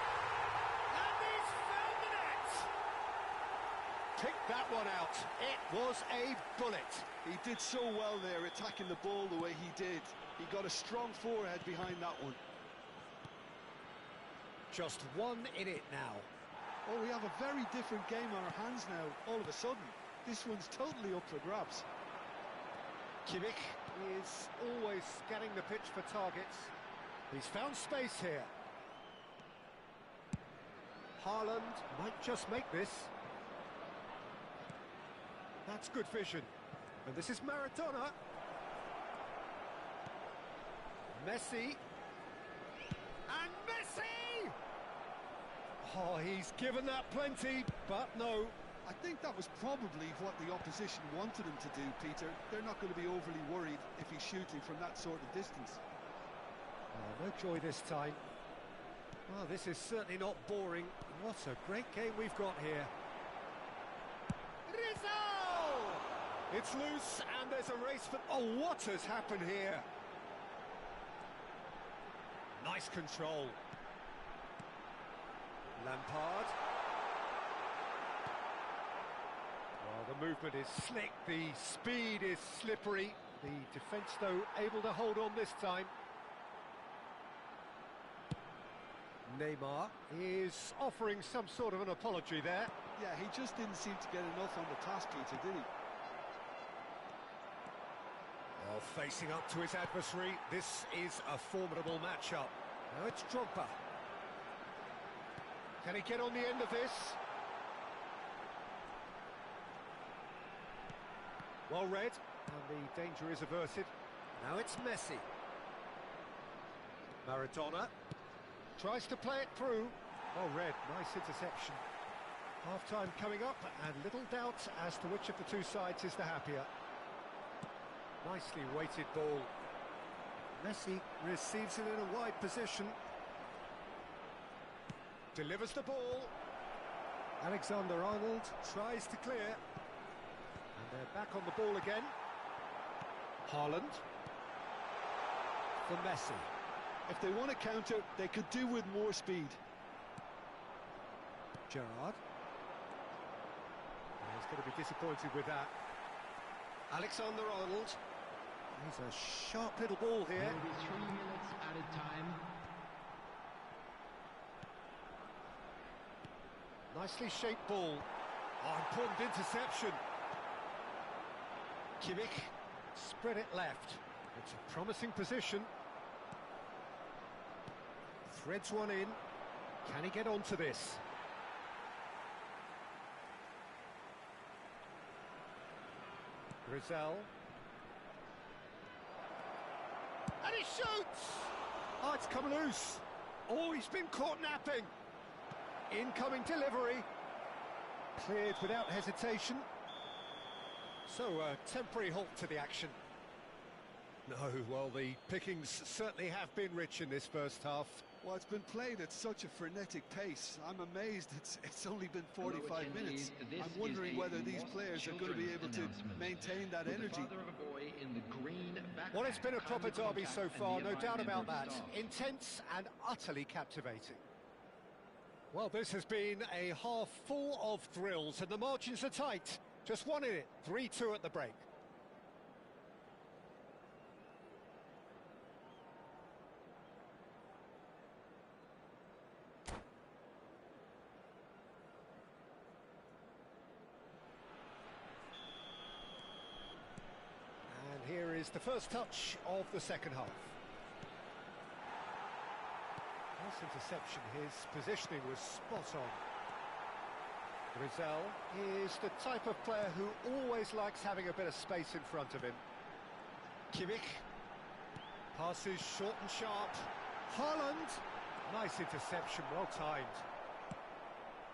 And he's found the net! Picked that one out. It was a bullet. He did so well there, attacking the ball the way he did. He got a strong forehead behind that one. Just one in it now. Oh, we have a very different game on our hands now, all of a sudden. This one's totally up for grabs. Kimmich is always scanning the pitch for targets. He's found space here. Haaland might just make this. That's good vision. And this is Maradona. Messi. And Messi! Oh, he's given that plenty, but no. I think that was probably what the opposition wanted him to do, Peter. They're not going to be overly worried if he's shooting from that sort of distance. Oh, no joy this time. Well, this is certainly not boring. What a great game we've got here. Rizzo! It's loose, and there's a race for... Oh, what has happened here? Nice control. Lampard. Well, the movement is slick, the speed is slippery. The defence, though, able to hold on this time. Neymar is offering some sort of an apology there. Yeah, he just didn't seem to get enough on the task, Peter, did he? Well, facing up to his adversary, this is a formidable matchup. Now it's Drogba. Can he get on the end of this? Well read, and the danger is averted. Now it's Messi. Maradona tries to play it through. Well read, nice interception. Half-time coming up, and little doubt as to which of the two sides is the happier. Nicely weighted ball. Messi receives it in a wide position. Delivers the ball. Alexander-Arnold tries to clear. And they're back on the ball again. Haaland. For Messi. If they want to counter, they could do with more speed. Gerrard. He's going to be disappointed with that. Alexander-Arnold. He's a sharp little ball here. There will be 3 minutes added time. Nicely shaped ball. Oh, important interception. Kimmich spread it left. It's a promising position. Threads one in. Can he get onto this? Rizal. And he shoots! Oh, it's come loose. Oh, he's been caught napping. Incoming delivery. Cleared without hesitation. So, a temporary halt to the action. No, well, the pickings certainly have been rich in this first half. Well, it's been played at such a frenetic pace. I'm amazed it's only been 45 minutes. I'm wondering whether these players are going to be able to maintain that energy. Well, it's been a proper derby so far, no doubt about that. Intense and utterly captivating. Well, this has been a half full of thrills, and the margins are tight. Just one in it, 3-2 at the break. And here is the first touch of the second half. Nice interception, his positioning was spot on. Rizal is the type of player who always likes having a bit of space in front of him. Kimmich passes short and sharp. Haaland, nice interception, well timed.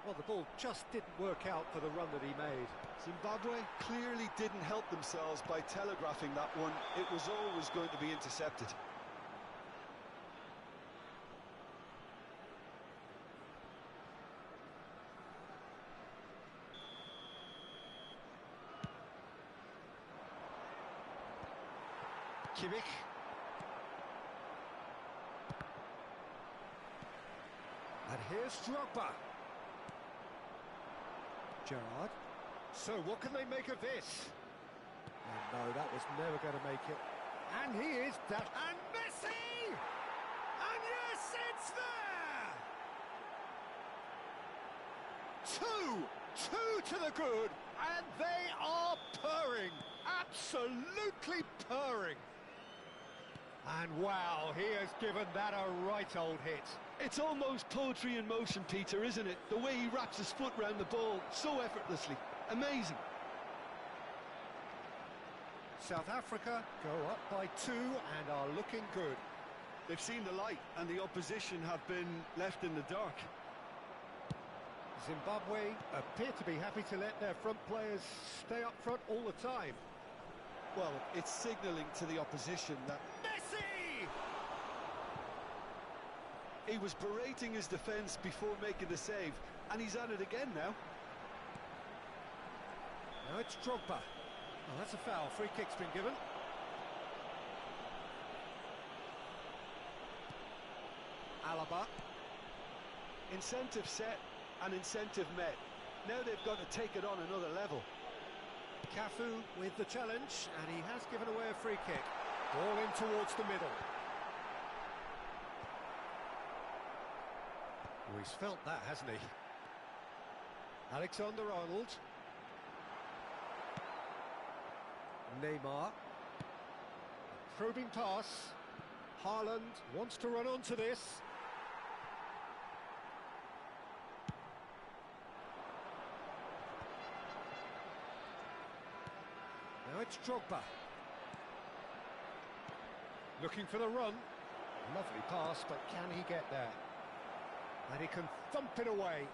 Well, the ball just didn't work out for the run that he made. Zimbabwe clearly didn't help themselves by telegraphing that one. It was always going to be intercepted. Kimmich. And here's Drogba. Gerrard. So what can they make of this? Oh, no, that was never going to make it. And he is that. And Messi! And yes, it's there! 2 to the good, and they are purring. Absolutely purring. And wow, he has given that a right old hit. It's almost poetry in motion, Peter, isn't it? The way he wraps his foot round the ball so effortlessly. Amazing. South Africa go up by 2 and are looking good. They've seen the light and the opposition have been left in the dark. Zimbabwe appear to be happy to let their front players stay up front all the time. Well, it's signalling to the opposition that Messi! he was berating his defence before making the save, and he's at it again now. Now it's Drogba. Oh, that's a foul. Free kick's been given. Alaba. Incentive set and incentive met. Now they've got to take it on another level. Cafu with the challenge, and he has given away a free kick. Ball in towards the middle. Oh, he's felt that, hasn't he? Alexander-Arnold. Neymar. Probing pass. Haaland wants to run onto this. Now it's Drogba. Looking for the run. Lovely pass, but can he get there? And he can thump it away.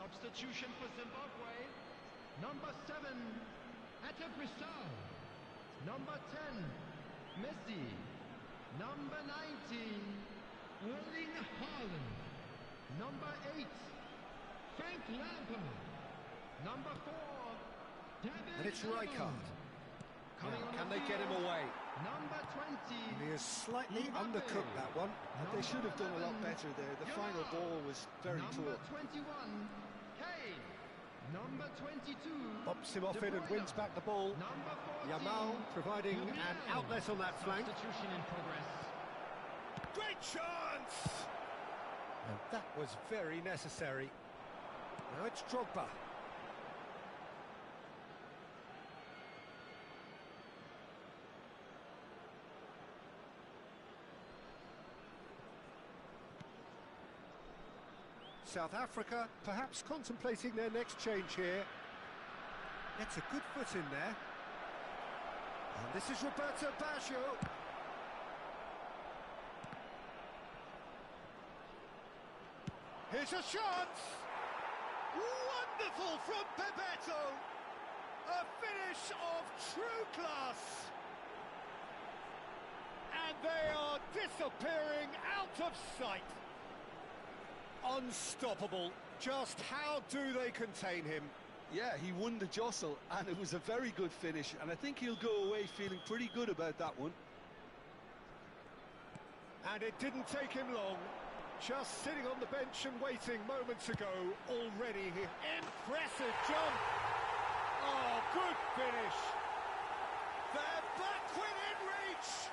Substitution for Zimbabwe. Number 7, Efootball. Number 10, Messi. Number 19, Erling Haaland. Number 8, Frank Lampard. Number 4, David And it's Rijkaard. Can they get him away? Number 20. He has slightly undercooked that one. They should have done a lot better there. The final ball was very poor. Number 21, Kane. Number 22, Pops him off it and wins back the ball. Number 14, Yamal providing an outlet on that flank. Substitution in progress. Great chance! And that was very necessary. Now it's Drogba. South Africa perhaps contemplating their next change here. It's a good foot in there. And this is Roberto Baggio. Here's a shot! Wonderful from Bebeto! A finish of true class! And they are disappearing out of sight. Unstoppable. Just how do they contain him? Yeah, he won the jostle, and it was a very good finish, and I think he'll go away feeling pretty good about that one. And it didn't take him long. Just sitting on the bench and waiting moments ago, already here. Impressive jump! Oh, good finish! They're back within reach!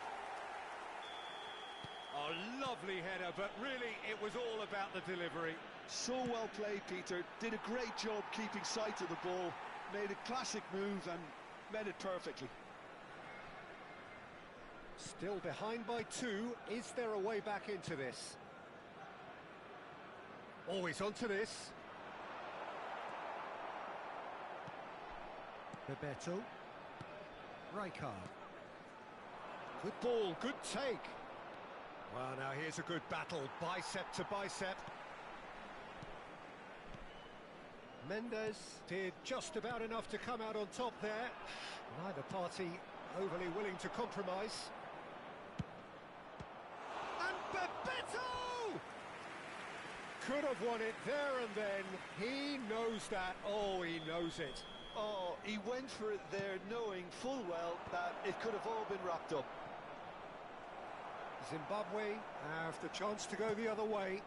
Oh, lovely header, but really it was all about the delivery. So well played, Peter. Did a great job keeping sight of the ball, made a classic move and met it perfectly. Still behind by 2. Is there a way back into this? Always onto this. Bebeto. Rijkaard. Good ball, good take. Well, now here's a good battle, bicep to bicep. Mendes did just about enough to come out on top there. Neither party overly willing to compromise. And Bebeto! Could have won it there and then. He knows that. Oh, he knows it. Oh, he went for it there knowing full well that it could have all been wrapped up. Zimbabwe have the chance to go the other way.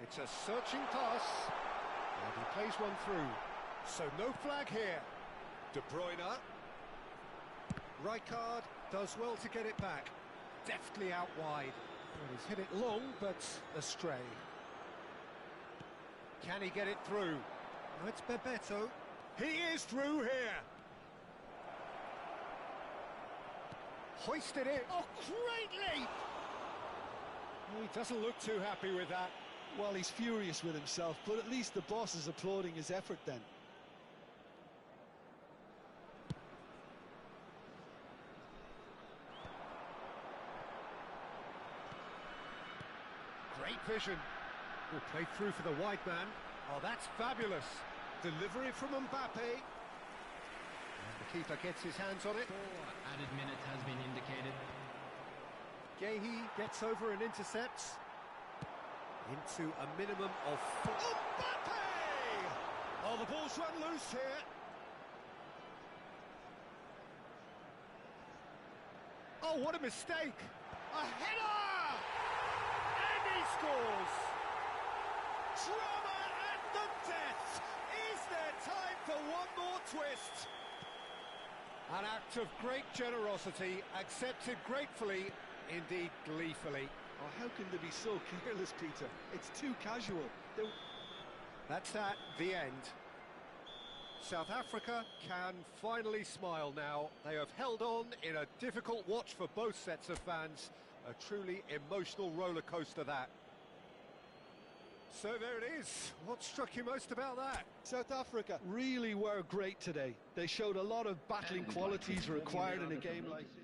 It's a searching pass. And he plays one through. So no flag here. De Bruyne. Rijkaard does well to get it back. Deftly out wide. Well, he's hit it long, but astray. Can he get it through? No, it's Bebeto. He is through here. Hoisted it. Oh, great leap! He doesn't look too happy with that. Well, he's furious with himself, but at least the boss is applauding his effort then. Great vision. Will play through for the wide man. Oh, that's fabulous. Delivery from Mbappe. And the keeper gets his hands on it. 4 added minutes has been indicated. Gehi gets over and intercepts. Into a minimum of 4. Mbappe! Oh, the ball's run loose here. Oh, what a mistake. A header! And he scores! Drama at the death! Is there time for one more twist? An act of great generosity, accepted gratefully, indeed gleefully. Oh, how can they be so careless, Peter? It's too casual. That's that, the end. South Africa can finally smile now. They have held on in a difficult watch for both sets of fans. A truly emotional roller coaster, that. So there it is. What struck you most about that? South Africa really were great today. They showed a lot of battling qualities required in a game like this.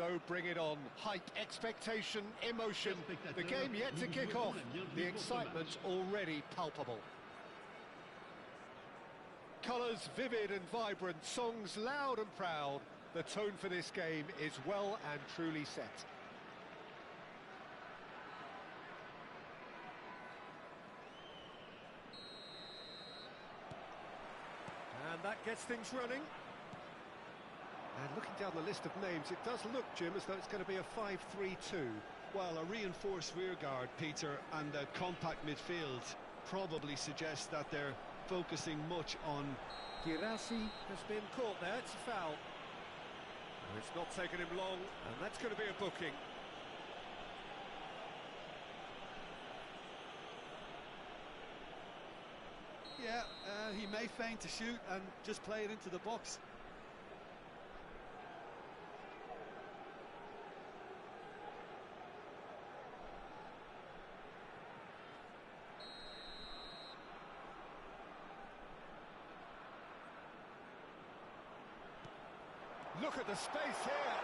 So bring it on. Hype, expectation, emotion. The game yet to kick off. The excitement already palpable. Colours vivid and vibrant, songs loud and proud. The tone for this game is well and truly set. And that gets things running. And looking down the list of names, it does look, Jim, as though it's going to be a 5-3-2. Well, a reinforced rearguard, Peter, and a compact midfield probably suggests that they're focusing much on... Girassi has been caught there, it's a foul. And it's not taken him long, and that's going to be a booking. Yeah, he may feign to shoot and just play it into the box. Look at the space here.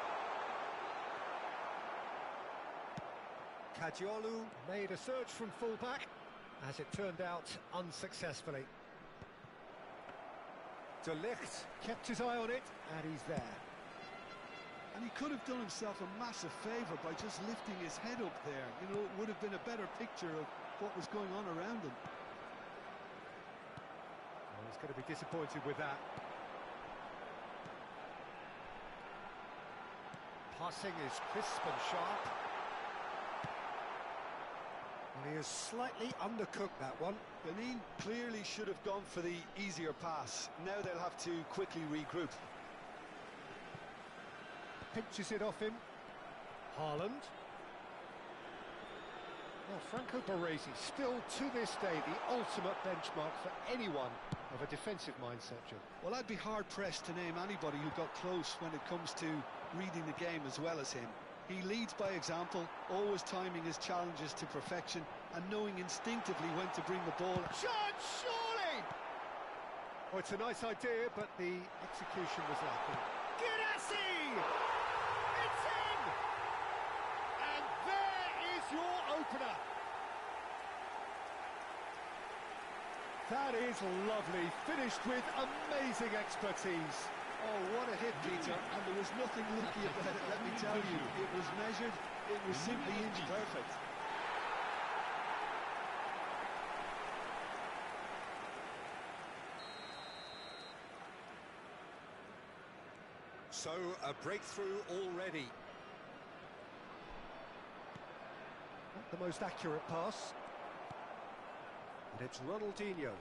Kajiolu made a search from full-back, as it turned out unsuccessfully. De Ligt kept his eye on it, and he's there. And he could have done himself a massive favour by just lifting his head up there. You know, it would have been a better picture of what was going on around him. Well, he's going to be disappointed with that. Passing is crisp and sharp. And he has slightly undercooked that one. Benin clearly should have gone for the easier pass. Now they'll have to quickly regroup. Pinches it off him. Haaland. Well, Franco Baresi, still to this day, the ultimate benchmark for anyone of a defensive mindset, Jim. Well, I'd be hard-pressed to name anybody who got close when it comes to reading the game as well as him. He leads by example, always timing his challenges to perfection and knowing instinctively when to bring the ball. Chance, surely! Oh, it's a nice idea, but the execution was lacking. Girassi! It's in! And there is your opener. That is lovely, finished with amazing expertise. Oh, what a hit, Peter, and there was nothing lucky about it, let me tell you. It was measured, it was simply inch perfect. So, a breakthrough already. Not the most accurate pass. And it's Ronaldinho.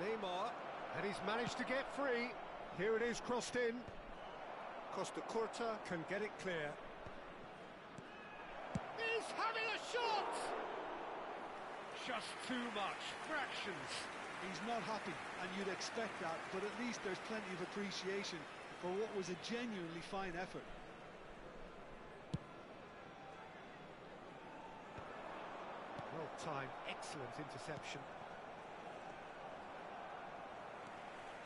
Neymar, and he's managed to get free. Here it is, crossed in. Costa Curta can get it clear. He's having a shot! Just too much, fractions. He's not happy, and you'd expect that, but at least there's plenty of appreciation for what was a genuinely fine effort. Well timed, excellent interception.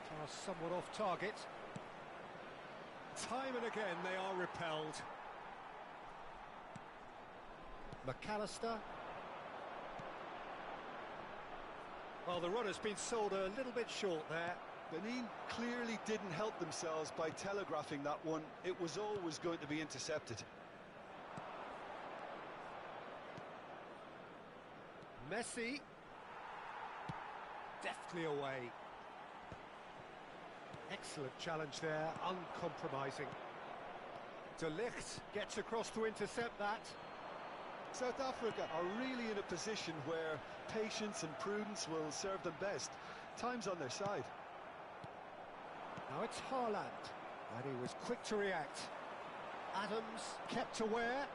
Pass somewhat off target. Time and again they are repelled. McAllister. Well, the runner's been sold a little bit short there. Benin clearly didn't help themselves by telegraphing that one. It was always going to be intercepted. Messi. Deftly away. Excellent challenge there, uncompromising. De Ligt gets across to intercept that. South Africa are really in a position where patience and prudence will serve them best. Time's on their side. Now it's Haaland, and he was quick to react. Adams kept aware,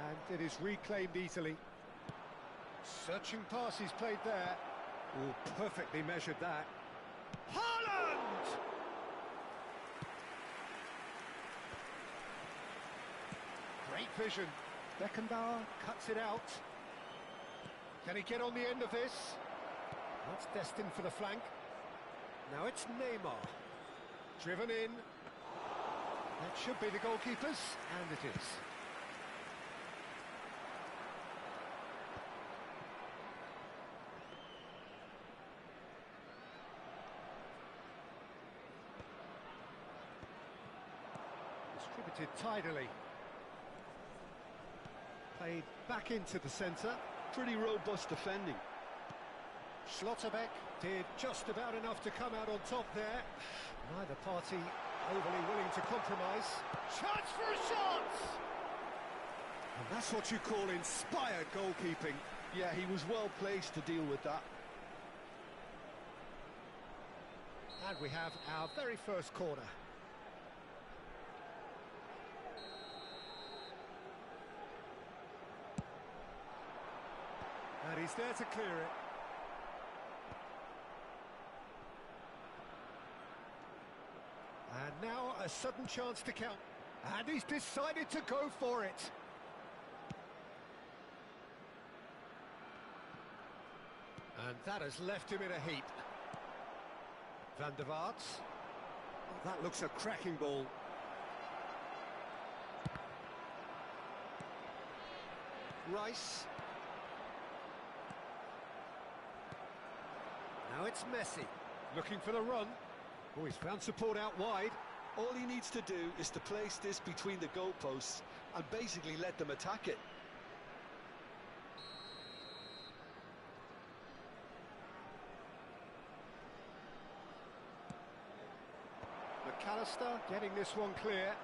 and it is reclaimed easily. Searching pass he's played there. Oh, perfectly measured that. Haaland! Great vision. Beckenbauer cuts it out. Can he get on the end of this? That's destined for the flank. Now it's Neymar. Driven in. That should be the goalkeeper's, and it is. Distributed tidily. Played back into the centre. Pretty robust defending. Schlotterbeck did just about enough to come out on top there. Neither party overly willing to compromise. Chance for a shot! And that's what you call inspired goalkeeping. Yeah, he was well placed to deal with that. And we have our very first corner. And he's there to clear it. And now a sudden chance to count. And he's decided to go for it. And that has left him in a heap. Van der Vaart. Oh, that looks a cracking ball. Rice. Now it's Messi, looking for the run. Oh, he's found support out wide. All he needs to do is to place this between the goalposts and basically let them attack it. McAllister getting this one clear.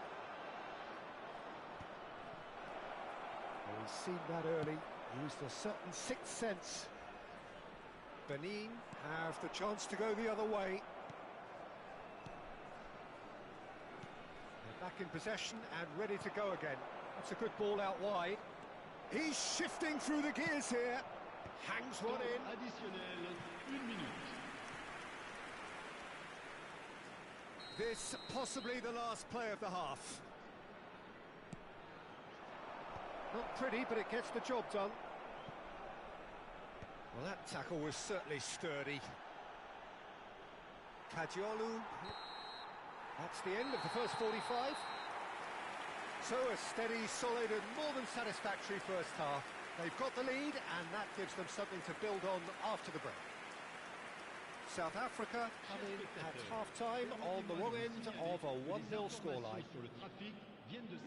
Oh, he's seen that early, used a certain sixth sense. Benin have the chance to go the other way. They're back in possession and ready to go again. That's a good ball out wide. He's shifting through the gears here. Hangs one in. Additionnel, 1 minute. This possibly the last play of the half. Not pretty, but it gets the job done. Well, that tackle was certainly sturdy. Kadiolu. That's the end of the first 45. So a steady, solid and more than satisfactory first half. They've got the lead and that gives them something to build on after the break. South Africa come in at half-time on the wrong end of a 1-0 scoreline.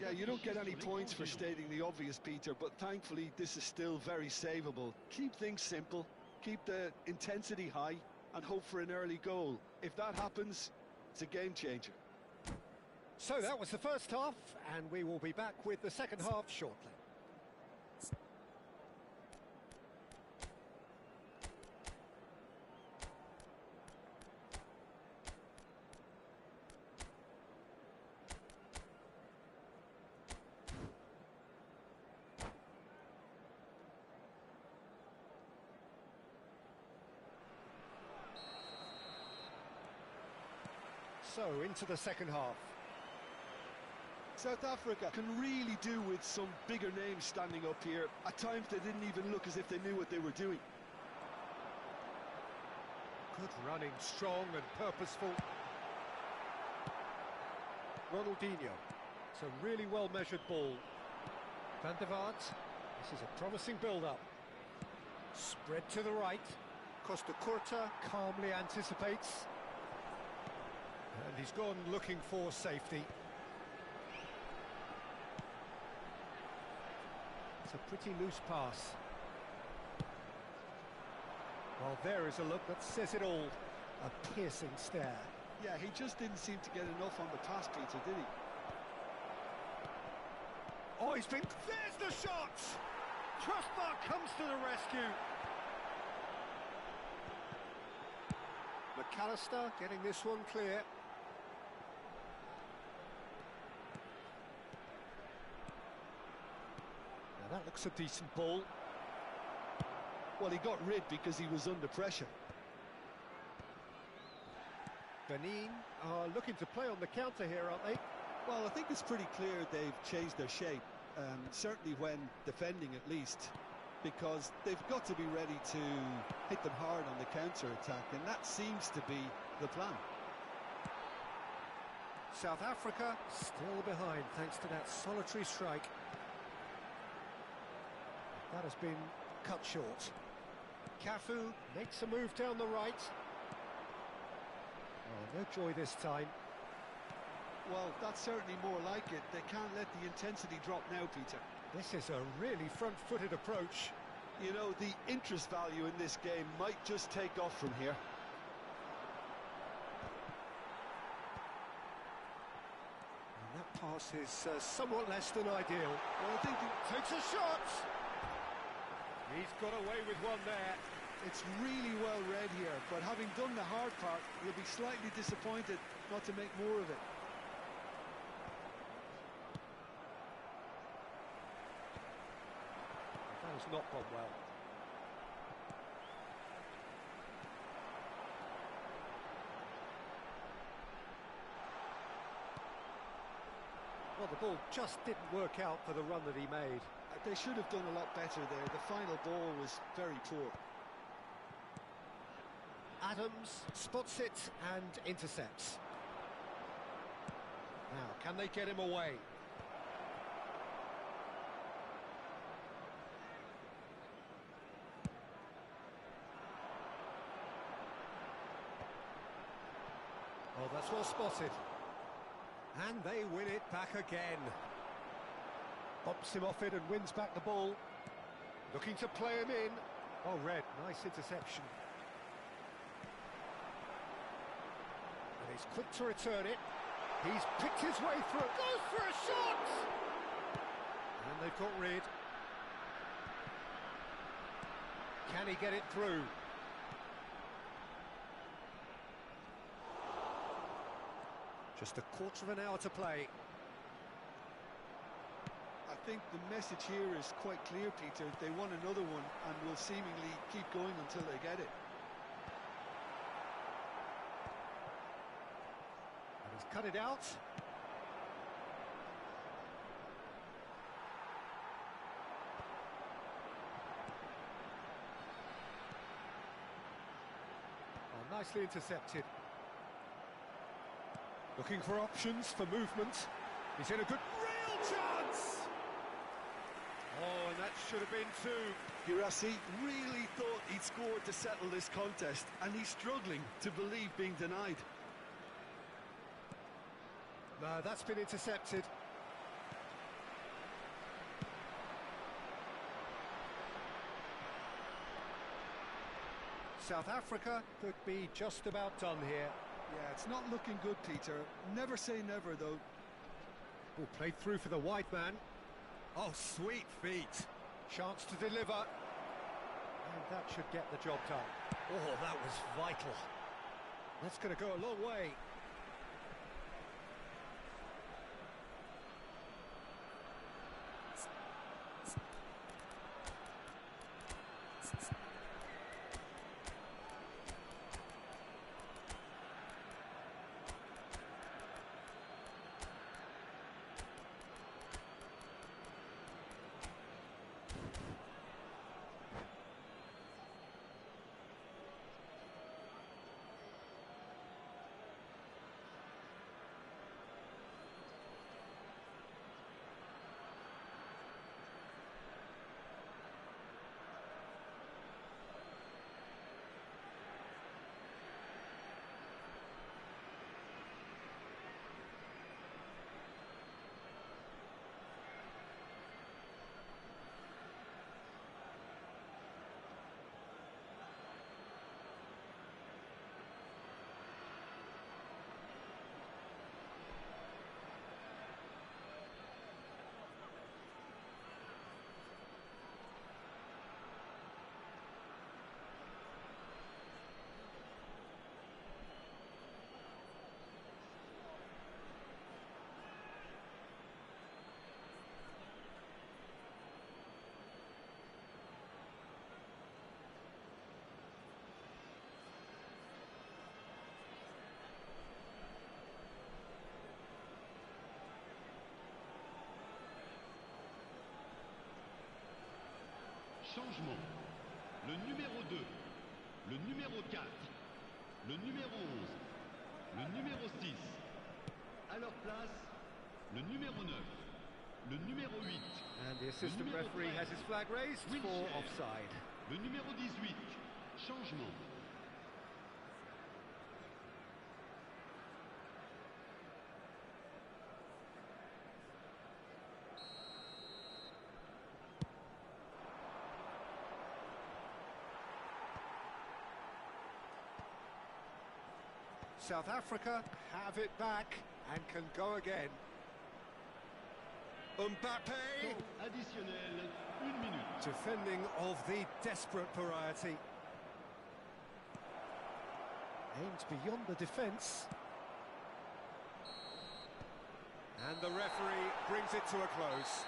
Yeah, you don't get any points for stating the obvious, Peter, but thankfully this is still very savable. Keep things simple, keep the intensity high, and hope for an early goal. If that happens, it's a game changer. So that was the first half, and we will be back with the second half shortly. So, into the second half. South Africa can really do with some bigger names standing up here. At times they didn't even look as if they knew what they were doing. Good running, strong and purposeful. Ronaldinho. It's a really well-measured ball. Van der Vaart. This is a promising build-up. Spread to the right. Costa Curta calmly anticipates. And he's gone looking for safety. It's a pretty loose pass. Well, there is a look that says it all. A piercing stare. Yeah, he just didn't seem to get enough on the pass, Peter, did he? Oh, he's been... There's the shot! Crossbar comes to the rescue. McAllister getting this one clear. Now that looks a decent ball. Well, he got rid because he was under pressure. Benin are looking to play on the counter here, aren't they? Well, I think it's pretty clear they've changed their shape, certainly when defending at least, because they've got to be ready to hit them hard on the counter-attack, and that seems to be the plan. South Africa still behind thanks to that solitary strike. That has been cut short. Cafu makes a move down the right. Oh, no joy this time. Well, that's certainly more like it. They can't let the intensity drop now, Peter. This is a really front-footed approach. You know, the interest value in this game might just take off from here. And that pass is somewhat less than ideal. Well, I think he Takes a shot! He's got away with one there. it's really well read here, but having done the hard part, you'll be slightly disappointed not to make more of it. That has not gone well. Well, the ball just didn't work out for the run that he made. They should have done a lot better there. The final ball was very poor. Adams spots it and intercepts. Now, can they get him away? Oh, that's well spotted. And they win it back again. Bumps him off it and wins back the ball. Looking to play him in. Oh, Red, nice interception. And he's quick to return it. He's picked his way through. Goes for a shot! And they've got rid. Can he get it through? Just a quarter of an hour to play. I think the message here is quite clear, Peter. They want another one and will seemingly keep going until they get it. And he's cut it out. Oh, nicely intercepted. Looking for options for movement. He's in a good real chance! Oh, and that should have been two. Girassi really thought he'd scored to settle this contest, and he's struggling to believe being denied. No, that's been intercepted. South Africa could be just about done here. Yeah, it's not looking good, Peter. Never say never, though. Oh, played through for the wide man. Oh, sweet feet. Chance to deliver. And that should get the job done. Oh, that was vital. That's going to go a long way. Changement. Le numéro 2, le numéro 4, le numéro 11, le numéro 6 à leur place, le numéro 9, le numéro 8, And the assistant referee has his flag raised for offside. le numéro 18, changement. South Africa have it back and can go again. Mbappe, Additionnel, 1 minute. defending of the desperate variety. Aimed beyond the defence. And the referee brings it to a close.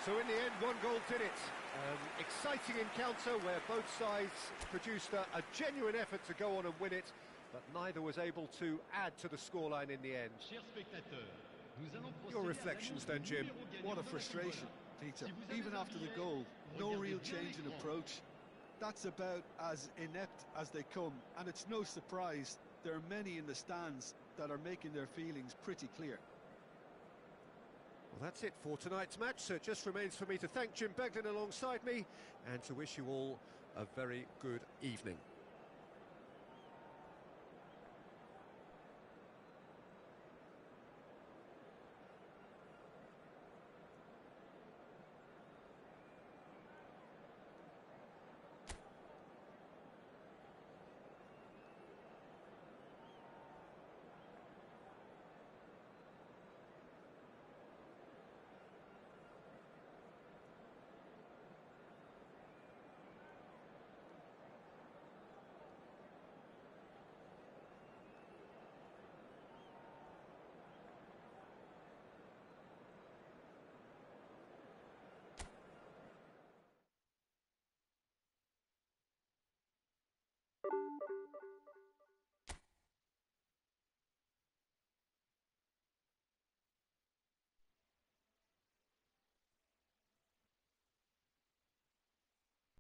So in the end, one goal did it. An exciting encounter where both sides produced a genuine effort to go on and win it, but neither was able to add to the scoreline in the end. Chers spectateurs, nous allons Your procéder à reflections l'annonce then, du Jim. numéro gagnant What a dans la frustration, tombola. Peter. Si vous avez Even un after the billet, goal, no regardez real bien change in l'écran. approach. That's about as inept as they come, and it's no surprise there are many in the stands that are making their feelings pretty clear. Well, that's it for tonight's match, so it just remains for me to thank Jim Beglin alongside me and to wish you all a very good evening.